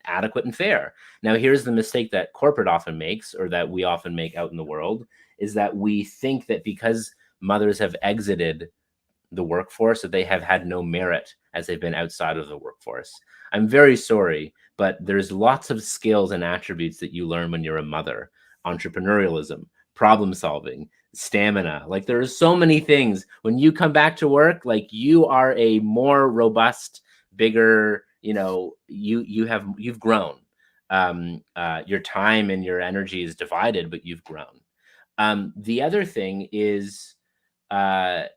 adequate and fair. Now, here's the mistake that corporate often makes, or that we often make out in the world, is that we think that because mothers have exited the workforce, that they have had no merit as they've been outside of the workforce. I'm very sorry, but there's lots of skills and attributes that you learn when you're a mother: entrepreneurialism, problem solving, stamina. Like, there are so many things when you come back to work, like you are a more robust, bigger, you've grown. Your time and your energy is divided, but you've grown. The other thing is, I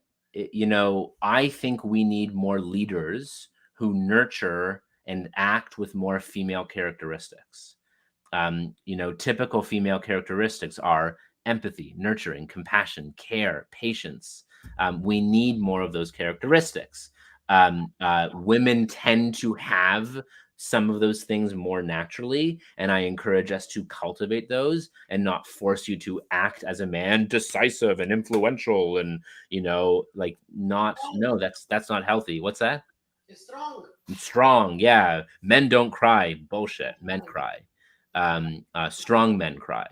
think we need more leaders who nurture and act with more female characteristics. Typical female characteristics are empathy, nurturing, compassion, care, patience. We need more of those characteristics. Women tend to have some of those things more naturally, and I encourage us to cultivate those and not force you to act as a man, decisive and influential, and no, that's not healthy. What's that? Strong, yeah. Men don't cry. Bullshit. Men cry. Strong men cry.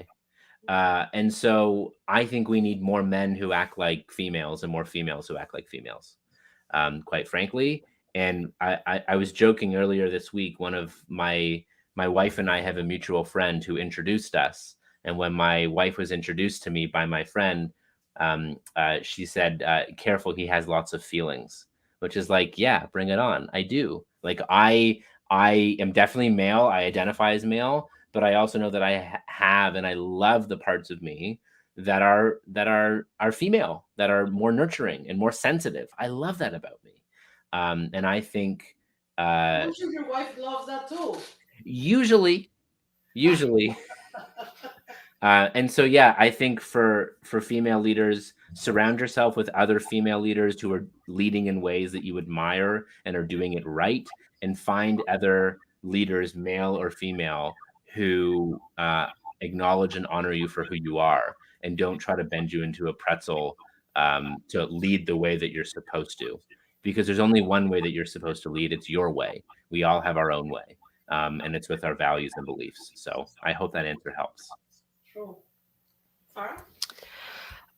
And so I think we need more men who act like females and more females who act like females, quite frankly. And I was joking earlier this week. One of my wife and I have a mutual friend who introduced us. And when my wife was introduced to me by my friend, she said, "Careful, he has lots of feelings," which is like, yeah, bring it on. I do. Like, I am definitely male. I identify as male, but I also know that I have, and I love the parts of me that are female, that are more nurturing and more sensitive. I love that about me. And I think I'm sure your wife loves that too. Usually. And so, yeah, I think for female leaders, surround yourself with other female leaders who are leading in ways that you admire and are doing it right, and find other leaders, male or female, who acknowledge and honor you for who you are, and don't try to bend you into a pretzel to lead the way that you're supposed to. Because there's only one way that you're supposed to lead. It's your way. We all have our own way. And it's with our values and beliefs. So I hope that answer helps. True. Farah?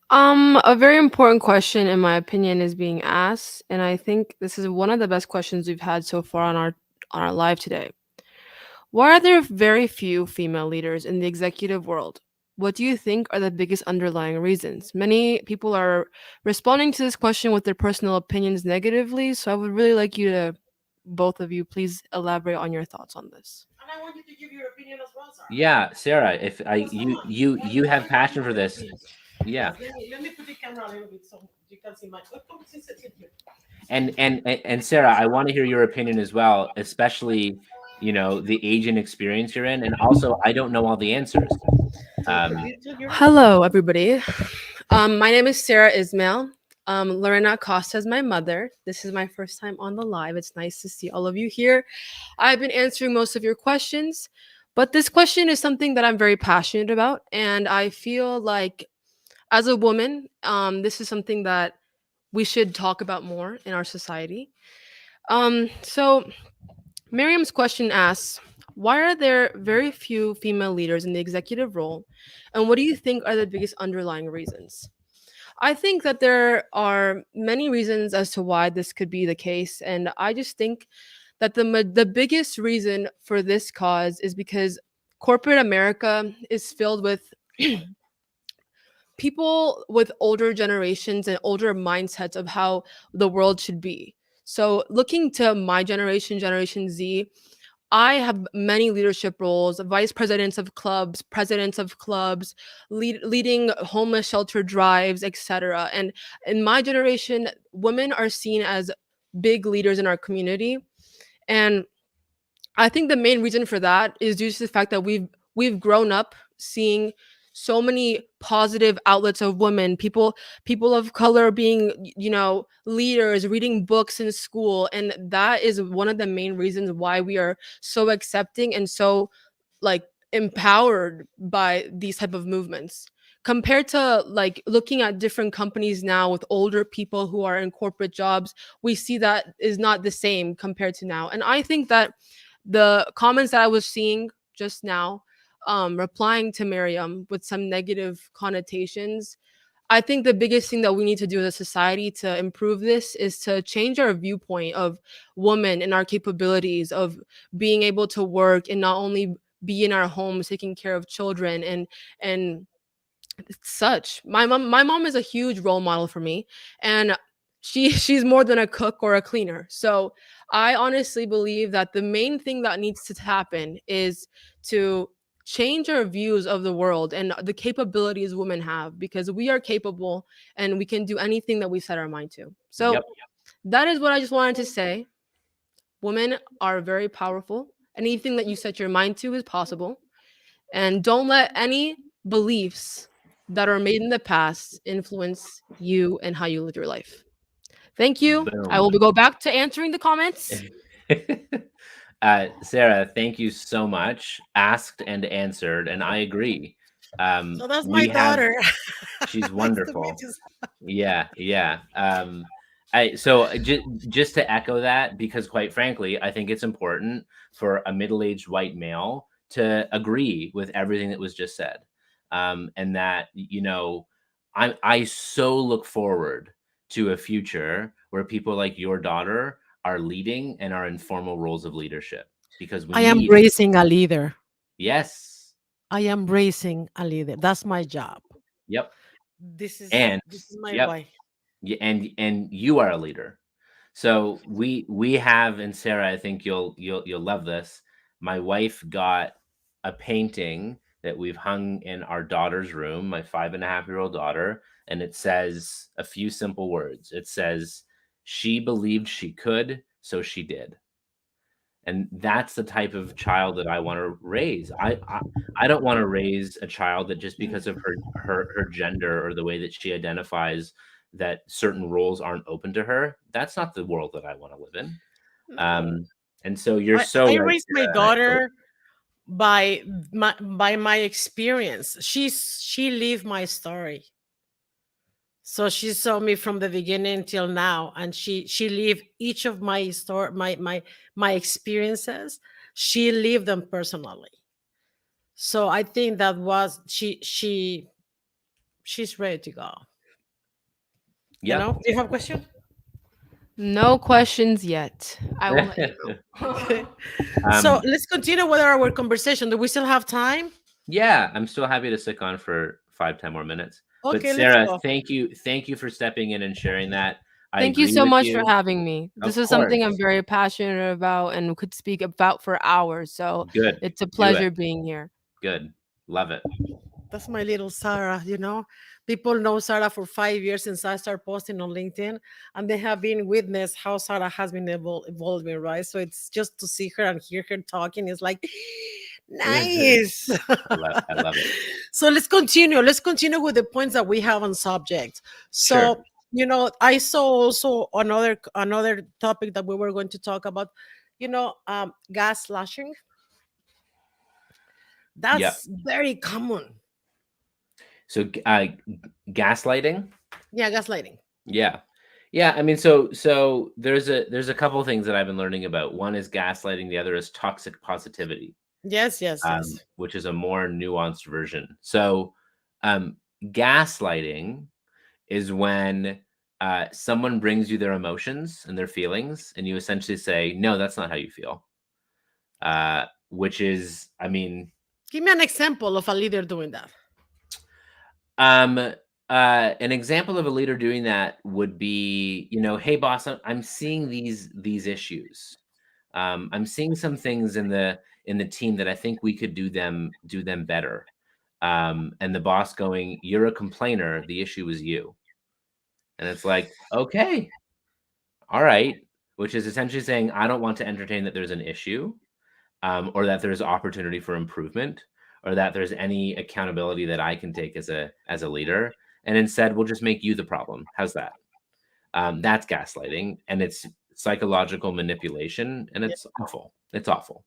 A very important question, in my opinion, is being asked, and I think this is one of the best questions we've had so far on our live today. Why are there very few female leaders in the executive world? What do you think are the biggest underlying reasons? Many people are responding to this question with their personal opinions negatively, so I would really like you to, both of you, please elaborate on your thoughts on this. And I want you to give your opinion as well, Sarah. Yeah, Sarah, if you have passion for this. Yeah. Let me put the camera a little bit so you can see my. And Sarah, I want to hear your opinion as well, especially the age and experience you're in, and also I don't know all the answers. Hello, everybody. My name is Sarah Ismail. Lorena Acosta is my mother. This is my first time on the live. It's nice to see all of you here. I've been answering most of your questions, but this question is something that I'm very passionate about, and I feel like, as a woman, this is something that we should talk about more in our society. So Miriam's question asks, Why are there very few female leaders in the executive role? And what do you think are the biggest underlying reasons? I think that there are many reasons as to why this could be the case. And I just think that the biggest reason for this cause is because corporate America is filled with people with older generations and older mindsets of how the world should be. So, looking to my generation, Generation Z, I have many leadership roles, vice presidents of clubs, leading homeless shelter drives, etc. And in my generation, women are seen as big leaders in our community. And I think the main reason for that is due to the fact that we've grown up seeing so many positive outlets of women, people of color being, leaders, reading books in school, and that is one of the main reasons why we are so accepting and so like empowered by these type of movements compared to like looking at different companies now with older people who are in corporate jobs. We see that is not the same compared to now, and I think that the comments that I was seeing just now, replying to Miriam with some negative connotations, I think the biggest thing that we need to do as a society to improve this is to change our viewpoint of women and our capabilities of being able to work and not only be in our homes taking care of children and such. My mom is a huge role model for me, and she's more than a cook or a cleaner. So I honestly believe that the main thing that needs to happen is to change our views of the world and the capabilities women have, because we are capable and we can do anything that we set our mind to. So Yep. that is what I just wanted to say. Women are very powerful. Anything that you set your mind to is possible. And don't let any beliefs that are made in the past influence you and how you live your life. Thank you. I will Boom. go back to answering the comments. Sarah, thank you so much. Asked and answered, and I agree. So that's my We have. daughter. She's Nice to wonderful. meet you. Yeah, yeah. Just to echo that, because quite frankly, I think it's important for a middle-aged white male to agree with everything that was just said, and that I so look forward to a future where people like your daughter are leading and are in formal roles of leadership, because we I am need. raising a leader. Yes. I am raising a leader. That's my job. Yep. This is And this is my yep. wife. And you are a leader. So we have, and Sarah, I think you'll love this. My wife got a painting that we've hung in our daughter's room, my 5.5-year-old daughter, and it says a few simple words. It says, "She believed she could, so she did." And that's the type of child that I want to raise. I don't want to raise a child that just because of her gender or the way that she identifies, that certain roles aren't open to her. That's not the world that I want to live in. No. And so you're I, so I right, raised my Sarah, and I totally. daughter by my experience. She lived my story. So she saw me from the beginning till now, and she lived each of my story, my experiences. She lived them personally. So I think that was she's ready to go. Yeah. Do you have a question? No questions yet. I will let you know. So um, let's continue with our conversation. Do we still have time? yeah, I'm still happy to stick on for 5-10 more minutes. But Okay, let's Sarah, go. thank you for stepping in and sharing that. I Thank you agree so with much for you. having me. This Of is something I'm course. very passionate about and could speak about for hours. So Good. it's a Do it. pleasure being here. Good. Love it. That's my little Sarah. People know Sarah for 5 years since I started posting on LinkedIn, and they have been witness how Sarah has been evolving, right? So it's just to see her and hear her talking is like nice. I love it. So let's continue. Let's continue with the points that we have on subject. Sure. So I saw also another topic that we were going to talk about. Gas slashing. Yeah. That's very common. So gaslighting. Yeah, gaslighting. Yeah. Yeah. I mean, so there's a couple of things that I've been learning about. One is gaslighting. The other is toxic positivity. Yes, yes, yes. which is a more nuanced version. So gaslighting is when someone brings you their emotions and their feelings, and you essentially say, no, that's not how you feel. Which is, I mean, Give me an example of a leader doing that. an example of a leader doing that would be, hey boss, I'm seeing these issues. I'm seeing some things in the team that I think we could do them better. And the boss going, you're a complainer, the issue is you. And it's like, okay, all right, which is essentially saying, I don't want to entertain that there's an issue, or that there's opportunity for improvement, or that there's any accountability that I can take as a leader. And instead, we'll just make you the problem. How's that? That's gaslighting, and it's psychological manipulation, and it's awful. It's awful.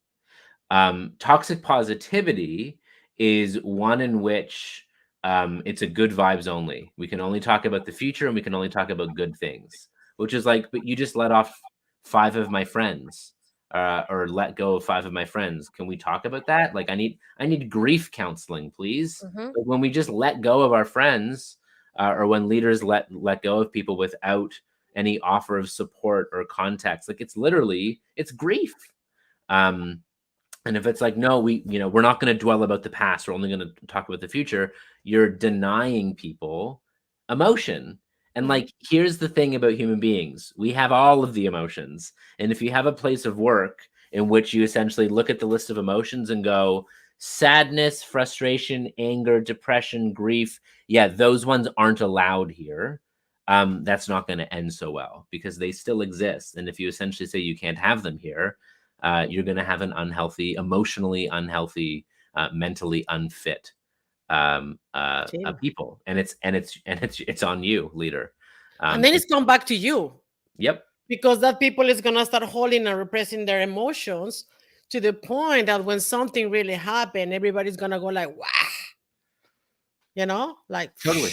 Toxic positivity is one in which it's a good vibes only. We can only talk about the future, and we can only talk about good things, which is like, but you just let off 5 of my friends, or let go of 5 of my friends. Can we talk about that? Like, I need grief counseling, please. Like, when we just let go of our friends, or when leaders let go of people without any offer of support or context, like, it's grief. And if it's like, no, we're not going to dwell about the past, we're only going to talk about the future, you're denying people emotion. And like, here's the thing about human beings, we have all of the emotions. And if you have a place of work in which you essentially look at the list of emotions and go, sadness, frustration, anger, depression, grief, yeah, those ones aren't allowed here. That's not going to end so well, because they still exist. And if you essentially say you can't have them here, you're going to have an unhealthy, emotionally unhealthy, mentally unfit people, and it's on you, leader. And then it's come back to you. Yep. Because that people is gonna start holding and repressing their emotions to the point that when something really happened, everybody's gonna go like, wow, like Totally.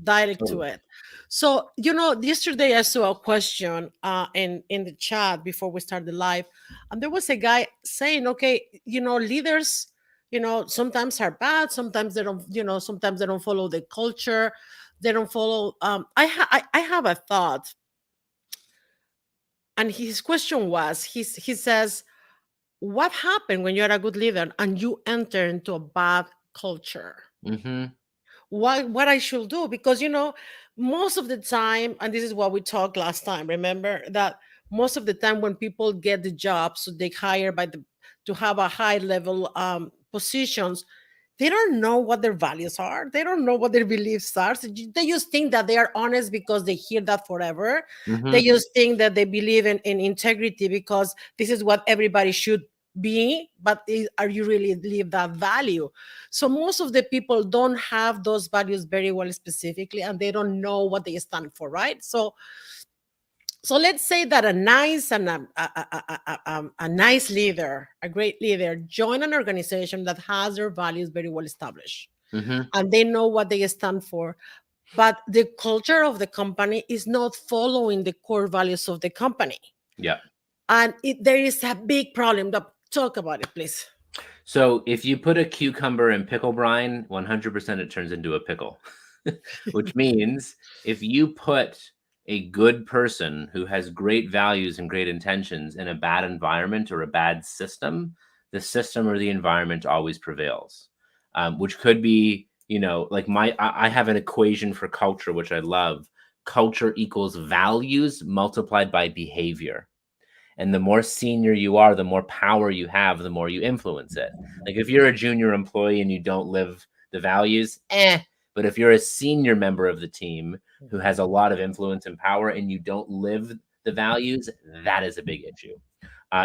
direct to it. So, yesterday I saw a question in the chat before we started the live, and there was a guy saying, okay, leaders, sometimes are bad, sometimes they don't, sometimes they don't follow the culture, they don't follow. I have a thought, and his question was, he says, what happened when you're a good leader and you enter into a bad culture? What I should do? Because most of the time, and this is what we talked last time, remember that most of the time when people get the job, so they hire to have a high level positions, they don't know what their values are, they don't know what their beliefs are, so they just think that they are honest because they hear that forever. They just think that they believe in integrity because this is what everybody should be, but are you really live that value? So most of the people don't have those values very well specifically, and they don't know what they stand for, right? So let's say that a nice and a nice leader, a great leader, join an organization that has their values very well established, and they know what they stand for, but the culture of the company is not following the core values of the company. Yeah. And there is a big problem. Talk about it, please. So if you put a cucumber in pickle brine, 100% it turns into a pickle, which means if you put a good person who has great values and great intentions in a bad environment or a bad system, the system or the environment always prevails, which could be, like I have an equation for culture, which I love. Culture equals values multiplied by behavior. And the more senior you are, the more power you have, the more you influence it. Like if you're a junior employee and you don't live the values, but if you're a senior member of the team who has a lot of influence and power and you don't live the values, that is a big issue.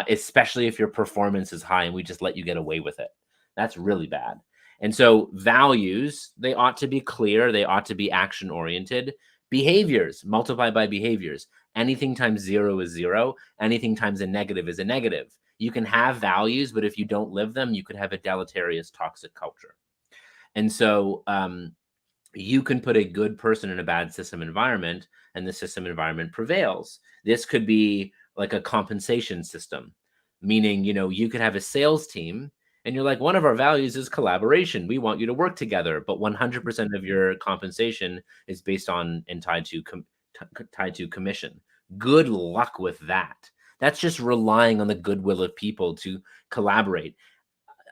Especially if your performance is high and we just let you get away with it. That's really bad. And so values, they ought to be clear. They ought to be action oriented. Behaviors, multiplied by behaviors. Anything times 0 is 0. Anything times a negative is a negative. You can have values, but if you don't live them, you could have a deleterious, toxic culture. And so you can put a good person in a bad system environment, and the system environment prevails. This could be like a compensation system, meaning, you could have a sales team And you're like, one of our values is collaboration. We want you to work together, but 100% of your compensation is based on and tied to commission. Good luck with that. That's just relying on the goodwill of people to collaborate.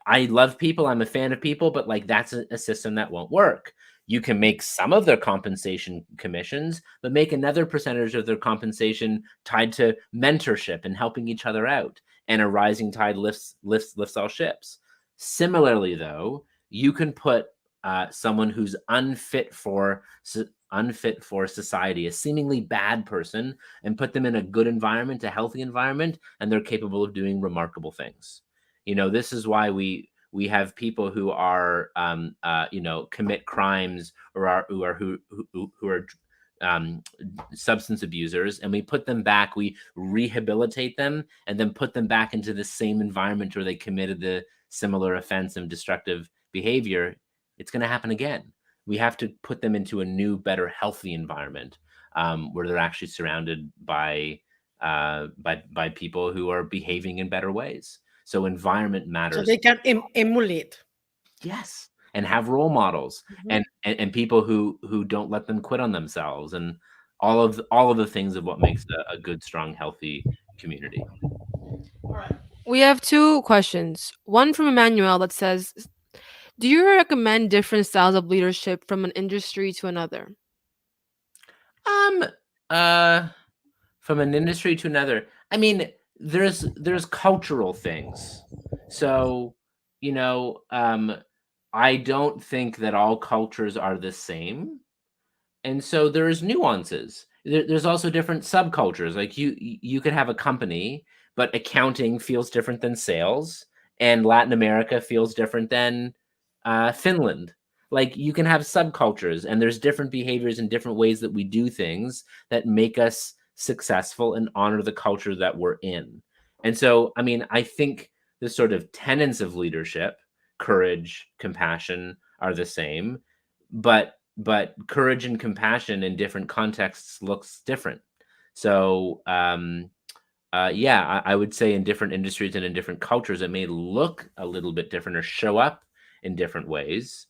I love people. I'm a fan of people, but like that's a system that won't work. You can make some of their compensation commissions, but make another percentage of their compensation tied to mentorship and helping each other out. And a rising tide lifts all ships. Similarly, though, you can put someone who's unfit for society, a seemingly bad person, and put them in a good environment, a healthy environment, and they're capable of doing remarkable things. This is why we have people who are commit crimes or who are substance abusers, and we put them back, we rehabilitate them, and then put them back into the same environment where they committed the similar offense and destructive behavior. It's going to happen again. We have to put them into a new, better, healthy environment where they're actually surrounded by people who are behaving in better ways. So environment matters. So they can emulate. Yes, and have role models, and people who don't let them quit on themselves, and all of the things of what makes a good, strong, healthy community. All right. We have 2 questions. One from Emmanuel that says, do you recommend different styles of leadership from an industry to another? From an industry to another, I mean, there's cultural things. So, I don't think that all cultures are the same. And so there's nuances. There's also different subcultures. Like you could have a company, but accounting feels different than sales, and Latin America feels different than Finland. Like you can have subcultures, and there's different behaviors and different ways that we do things that make us successful and honor the culture that we're in. And so, I mean, I think the sort of tenets of leadership, courage, compassion, are the same, but courage and compassion in different contexts looks different. So, I would say in different industries and in different cultures, it may look a little bit different or show up in different ways.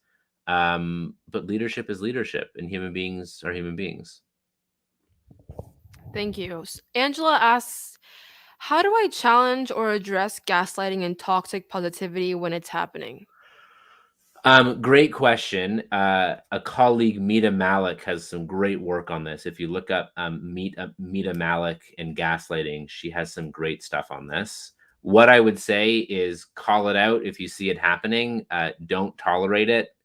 But leadership is leadership, and human beings are human beings. Thank you. Angela asks, how do I challenge or address gaslighting and toxic positivity when it's happening? Great question. A colleague, Mita Malik, has some great work on this. If you look up Mita Malik and gaslighting, she has some great stuff on this. What I would say is call it out if you see it happening. Don't tolerate it.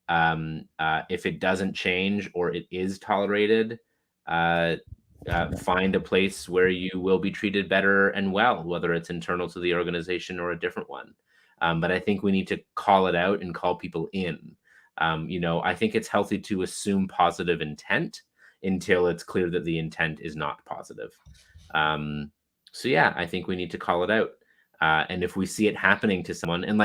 If it doesn't change or it is tolerated, find a place where you will be treated better and well, whether it's internal to the organization or a different one. But I think we need to call it out and call people in. I think it's healthy to assume positive intent until it's clear that the intent is not positive. I think we need to call it out. And if we see it happening to someone, and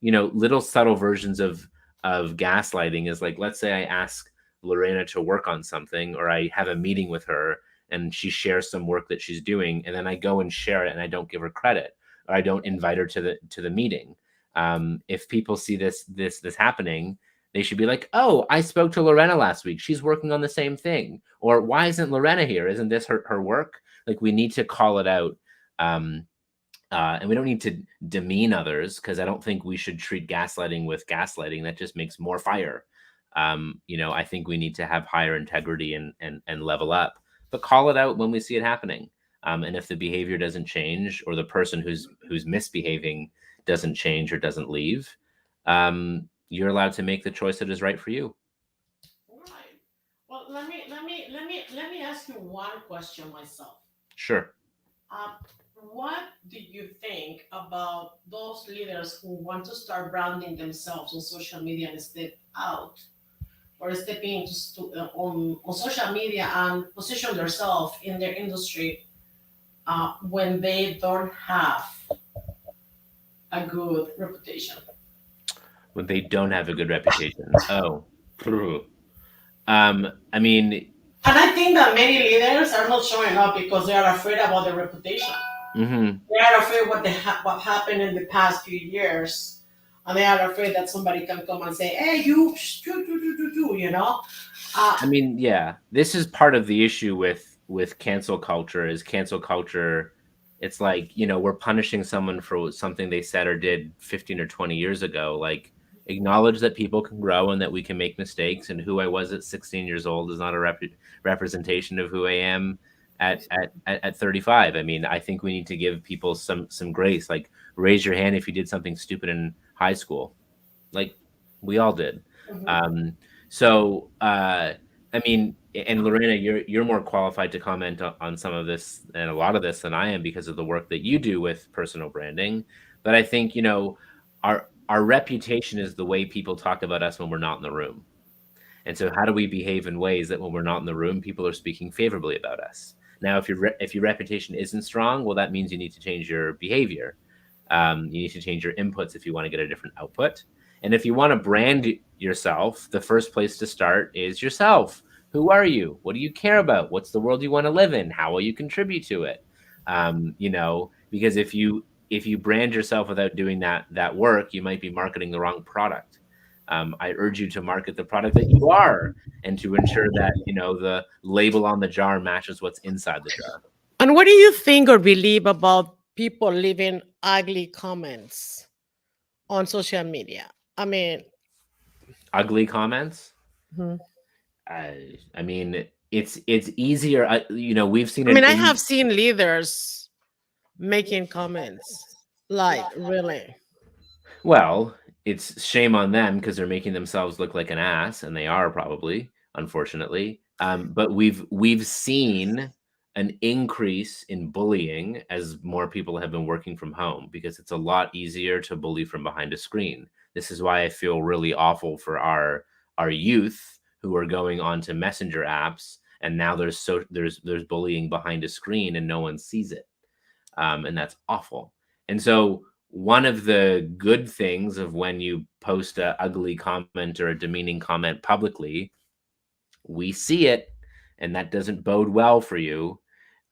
little subtle versions of gaslighting is like, let's say I ask Lorena to work on something, or I have a meeting with her and she shares some work that she's doing, and then I go and share it and I don't give her credit, or I don't invite her to the meeting. If people see this happening, they should be like, oh, I spoke to Lorena last week. She's working on the same thing. Or why isn't Lorena here? Isn't this her work? Like, we need to call it out. And we don't need to demean others, because I don't think we should treat gaslighting with gaslighting. That just makes more fire. I think we need to have higher integrity and level up, but call it out when we see it happening. And if the behavior doesn't change, or the person who's misbehaving doesn't change or doesn't leave, you're allowed to make the choice that is right for you. Right. Well, let me ask you one question myself. Sure. What do you think about those leaders who want to start branding themselves on social media and step out, or stepping on social media and position themselves in their industry when they don't have a good reputation? When they don't have a good reputation. Oh. I mean, and I think that many leaders are not showing up because they are afraid about their reputation. Mm-hmm. They are afraid what happened in the past few years and they are afraid that somebody can come and say, "Hey, you, you know." I mean, yeah, this is part of the issue with cancel culture. Is cancel culture, it's like, we're punishing someone for something they said or did 15 or 20 years ago. Like, acknowledge that people can grow and that we can make mistakes, and who I was at 16 years old is not a representation of who I am at 35. I mean, I think we need to give people some grace. Like, raise your hand if you did something stupid in high school. Like, we all did. Mhm. So, I mean, and Lorena, you're more qualified to comment on some of this and a lot of this than I am because of the work that you do with personal branding. But I think, our reputation is the way people talk about us when we're not in the room. And so, how do we behave in ways that when we're not in the room, people are speaking favorably about us? Now, if your reputation isn't strong, well, that means you need to change your behavior. You need to change your inputs if you want to get a different output. And if you want to brand yourself, the first place to start is yourself. Who are you? What do you care about? What's the world you want to live in? How will you contribute to it? Because if you brand yourself without doing that work, you might be marketing the wrong product. I urge you to market the product that you are, and to ensure that the label on the jar matches what's inside the jar. And what do you think or believe about people leaving ugly comments on social media? I mean, Ugly comments. mhm. I mean, it's easier. We've seen I mean, an I in. have seen leaders making comments like really. Well, it's shame on them because they're making themselves look like an ass, and they are probably, unfortunately. But we've seen an increase in bullying as more people have been working from home, because it's a lot easier to bully from behind a screen. This is why I feel really awful for our youth who are going onto messenger apps, and now there's bullying behind a screen and no one sees it. And that's awful. And so, one of the good things of when you post a ugly comment or a demeaning comment publicly, we see it, and that doesn't bode well for you.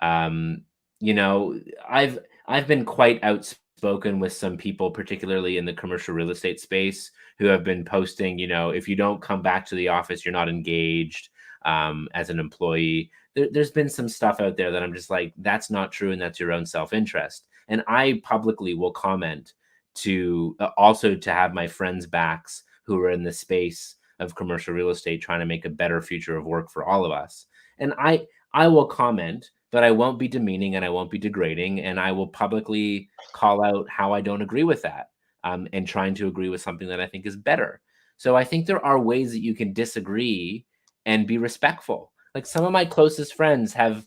Um, you know, I've been quite outspoken with some people, particularly in the commercial real estate space, who have been posting, if you don't come back to the office, you're not engaged as an employee. There's been some stuff out there that I'm just like, that's not true, and that's your own self-interest. And I publicly will comment to also to have my friends' backs who are in the space of commercial real estate, trying to make a better future of work for all of us. And I will comment, but I won't be demeaning and I won't be degrading, and I will publicly call out how I don't agree with that, and trying to agree with something that I think is better. So I think there are ways that you can disagree and be respectful. Like, some of my closest friends have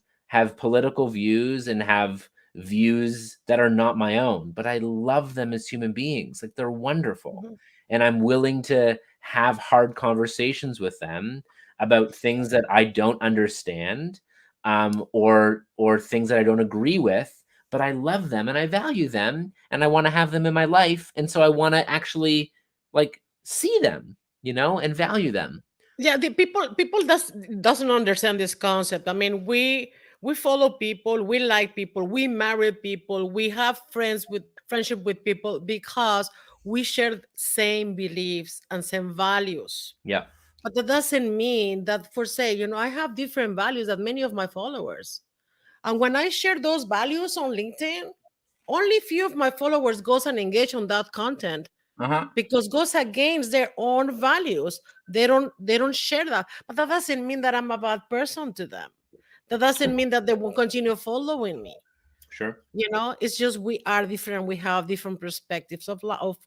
political views and have views that are not my own, but I love them as human beings. Like, they're wonderful. Mhm. And I'm willing to have hard conversations with them about things that I don't understand, or things that I don't agree with, but I love them and I value them and I want to have them in my life. And so I want to actually, like, see them, and value them. Yeah, the people doesn't understand this concept. I mean, we follow people, we like people, we marry people, we have friendship with people because we share same beliefs and same values. Yeah. But that doesn't mean that, for say, I have different values than many of my followers. And when I share those values on LinkedIn, only few of my followers goes and engage on that content Uh-huh. because goes against their own values. They don't share that. But that doesn't mean that I'm a bad person to them. That doesn't mean that they will continue following me. Sure. It's just we are different. We have different perspectives of life,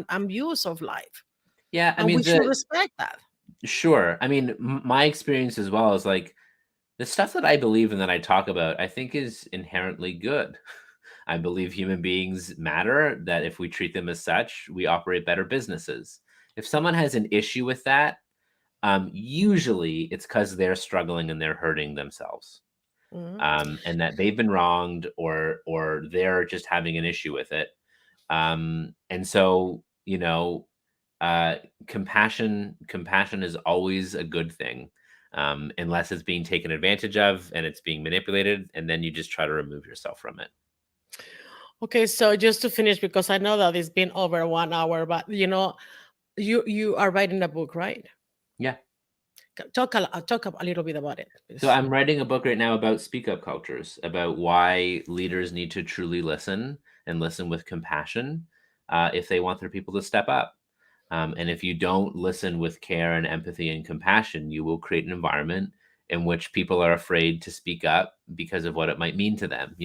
and views of life, Yeah. I and mean, we should respect that. sure. I mean, my experience as well is like, the stuff that I believe and that I talk about, I think is inherently good. I believe human beings matter, that if we treat them as such, we operate better businesses. If someone has an issue with that, usually it's because they're struggling and they're hurting themselves, Mhm. and that they've been wronged, or they're just having an issue with it. And so, uh, compassion is always a good thing, unless it's being taken advantage of and it's being manipulated, and then you just try to remove yourself from it. Okay, so just to finish, because I know that it's been over 1 hour, but you are writing a book, right? Yeah. Talk a little bit about it, So please. I'm writing a book right now about speak up cultures, about why leaders need to truly listen and listen with compassion if they want their people to step up. And if you don't listen with care and empathy and compassion, you will create an environment in which people are afraid to speak up because of what it might mean to them.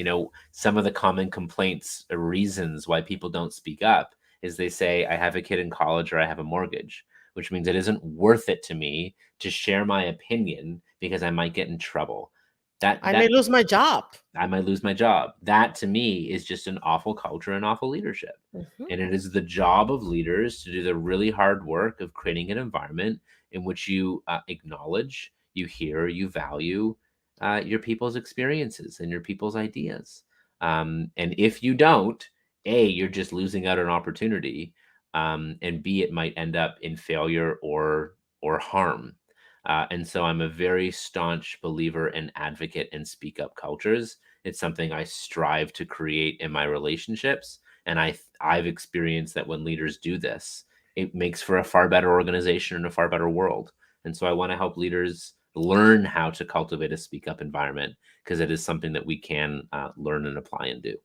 Some of the common complaints or reasons why people don't speak up is they say, I have a kid in college or I have a mortgage, which means it isn't worth it to me to share my opinion because I might get in trouble. That I that may lose my job. I might lose my job. That to me is just an awful culture and awful leadership. Mhm. And it is the job of leaders to do the really hard work of creating an environment in which you acknowledge, you hear, you value your people's experiences and your people's ideas. And if you don't, A, you're just losing out on opportunity. And B, it might end up in failure or harm. And so I'm a very staunch believer and advocate in speak up cultures. It's something I strive to create in my relationships. And I've experienced that when leaders do this, it makes for a far better organization and a far better world. And so I want to help leaders learn how to cultivate a speak up environment because it is something that we can learn and apply and do.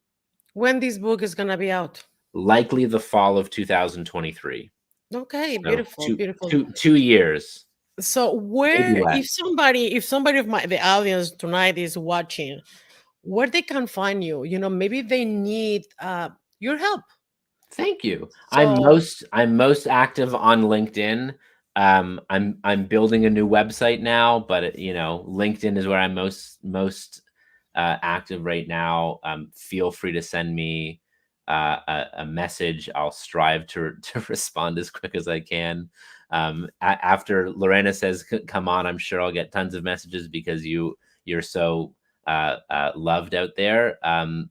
When this book is gonna be out? Likely the fall of 2023. Okay, So beautiful, two, beautiful. two, 2 years, So maybe where, less. if somebody of the audience tonight is watching, where they can find you? Maybe they need your help. Thank you. So I'm most active on LinkedIn. I'm building a new website now, but LinkedIn is where I'm most active right now. Feel free to send me a message. I'll strive to to respond as quick as I can. After Lorena says come on, I'm sure I'll get tons of messages because you're so loved out there.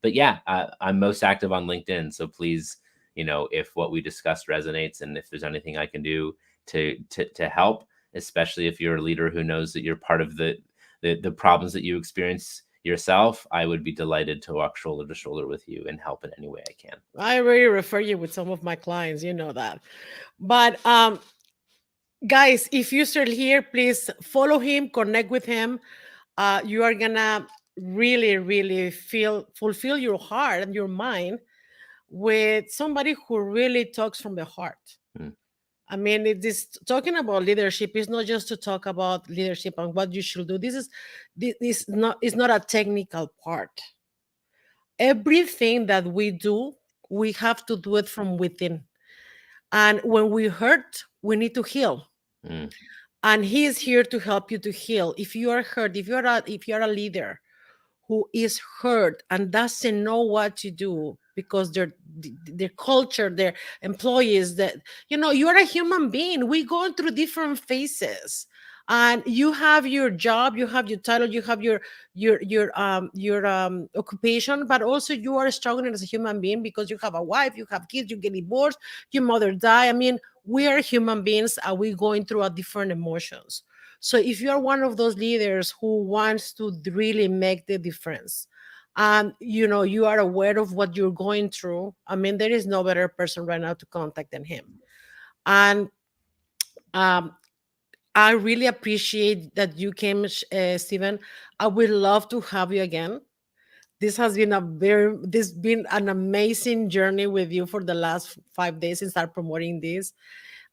But yeah, I'm most active on LinkedIn, so please, if what we discussed resonates and if there's anything I can do to help, especially if you're a leader who knows that you're part of the problems that you experience yourself, I would be delighted to walk shoulder to shoulder with you and help in any way I can. I already refer you with some of my clients, you know that. But guys, if you're still here, please follow him, connect with him. You are gonna really, really fulfill your heart and your mind with somebody who really talks from the heart. Mm. I mean, it is talking about leadership is not just to talk about leadership and what you should do. This is not a technical part. Everything that we do, we have to do it from within. And when we hurt, we need to heal. Mm. And he is here to help you to heal. If you are hurt, if you're a leader who is hurt and doesn't know what to do because their culture, their employees, that you're a human being. We go through different phases, and you have your job, you have your title, you have your occupation, but also you are struggling as a human being because you have a wife, you have kids, you get divorced, your mother die. I mean, we are human beings, and we going through a different emotions. So if you are one of those leaders who wants to really make the difference, and you are aware of what you're going through, I mean, there is no better person right now to contact than him. And um, I really appreciate that you came, Stephen. I would love to have you again. This been an amazing journey with you for the last 5 days since start promoting this.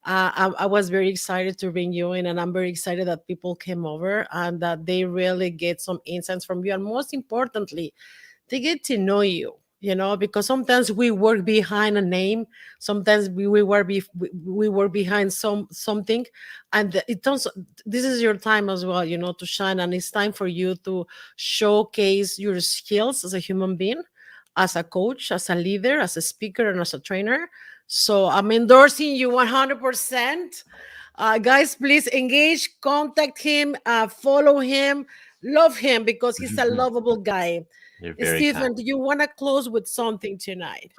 I was very excited to bring you in, and I'm very excited that people came over and that they really get some insights from you. And most importantly, they get to know you, because sometimes we work behind a name, sometimes we work behind something, and it turns this is your time as well, to shine, and it's time for you to showcase your skills as a human being, as a coach, as a leader, as a speaker, and as a trainer. So I'm endorsing you 100%. Guys, please engage, contact him, follow him, love him, because he's a lovable guy. You're very kind. Stephen, do you want to close with something tonight?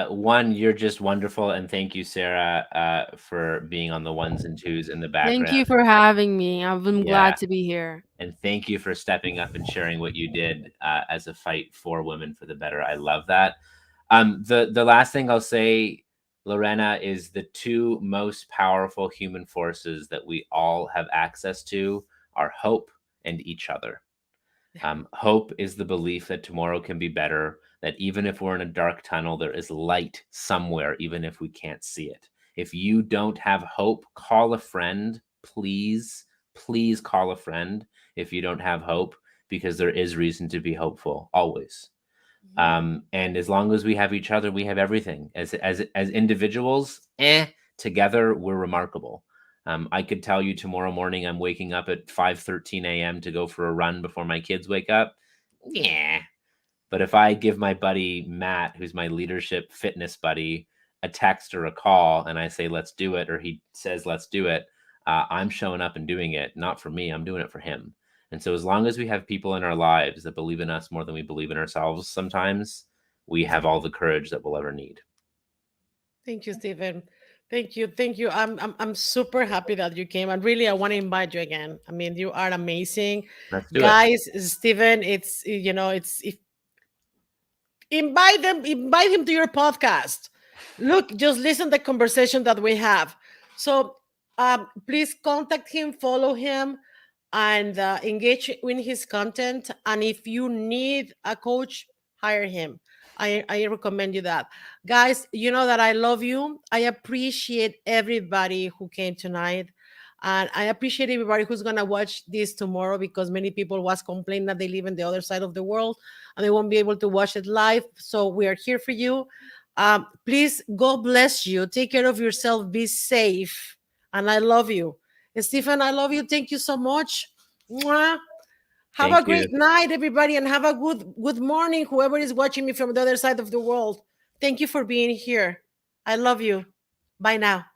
One, you're just wonderful, and thank you, Sarah, for being on the ones and twos in the Thank you background. for having me. I'm Yeah, glad to be here. and thank you for stepping up and sharing what you did as a fight for women for the better. I love that. The last thing I'll say, Lorena, is the two most powerful human forces that we all have access to are hope and each other. Hope is the belief that tomorrow can be better, that even if we're in a dark tunnel, there is light somewhere, even if we can't see it. If you don't have hope, call a friend, please. Please call a friend if you don't have hope, because there is reason to be hopeful always. And as long as we have each other, we have everything. As individuals, together we're remarkable. I could tell you tomorrow morning I'm waking up at 5:13 a.m. to go for a run before my kids wake up. Yeah. But if I give my buddy Matt, who's my leadership fitness buddy, a text or a call, and I say, let's do it, or he says, let's do it, I'm showing up and doing it. Not for me. I'm doing it for him. And so as long as we have people in our lives that believe in us more than we believe in ourselves, sometimes we have all the courage that we'll ever need. Thank you, Stephen. Thank you. Thank you. I'm super happy that you came. And really, I want to invite you again. I mean, you are amazing. Let's do it. Guys, Stephen, it's, it's, if, invite him to your podcast. Look, just listen to the conversation that we have. So please contact him, follow him, and engage in his content. And if you need a coach, hire him. I recommend you that. Guys, you know that I love you. I appreciate everybody who came tonight. And I appreciate everybody who's going to watch this tomorrow, because many people was complaining that they live in the other side of the world and they won't be able to watch it live. So we are here for you. Please, God bless you. Take care of yourself. Be safe. And I love you. Stephen, I love you. Thank you so much. Mwah. Have Thank a great you. night, everybody, and have a good morning, whoever is watching me from the other side of the world. Thank you for being here. I love you. Bye now.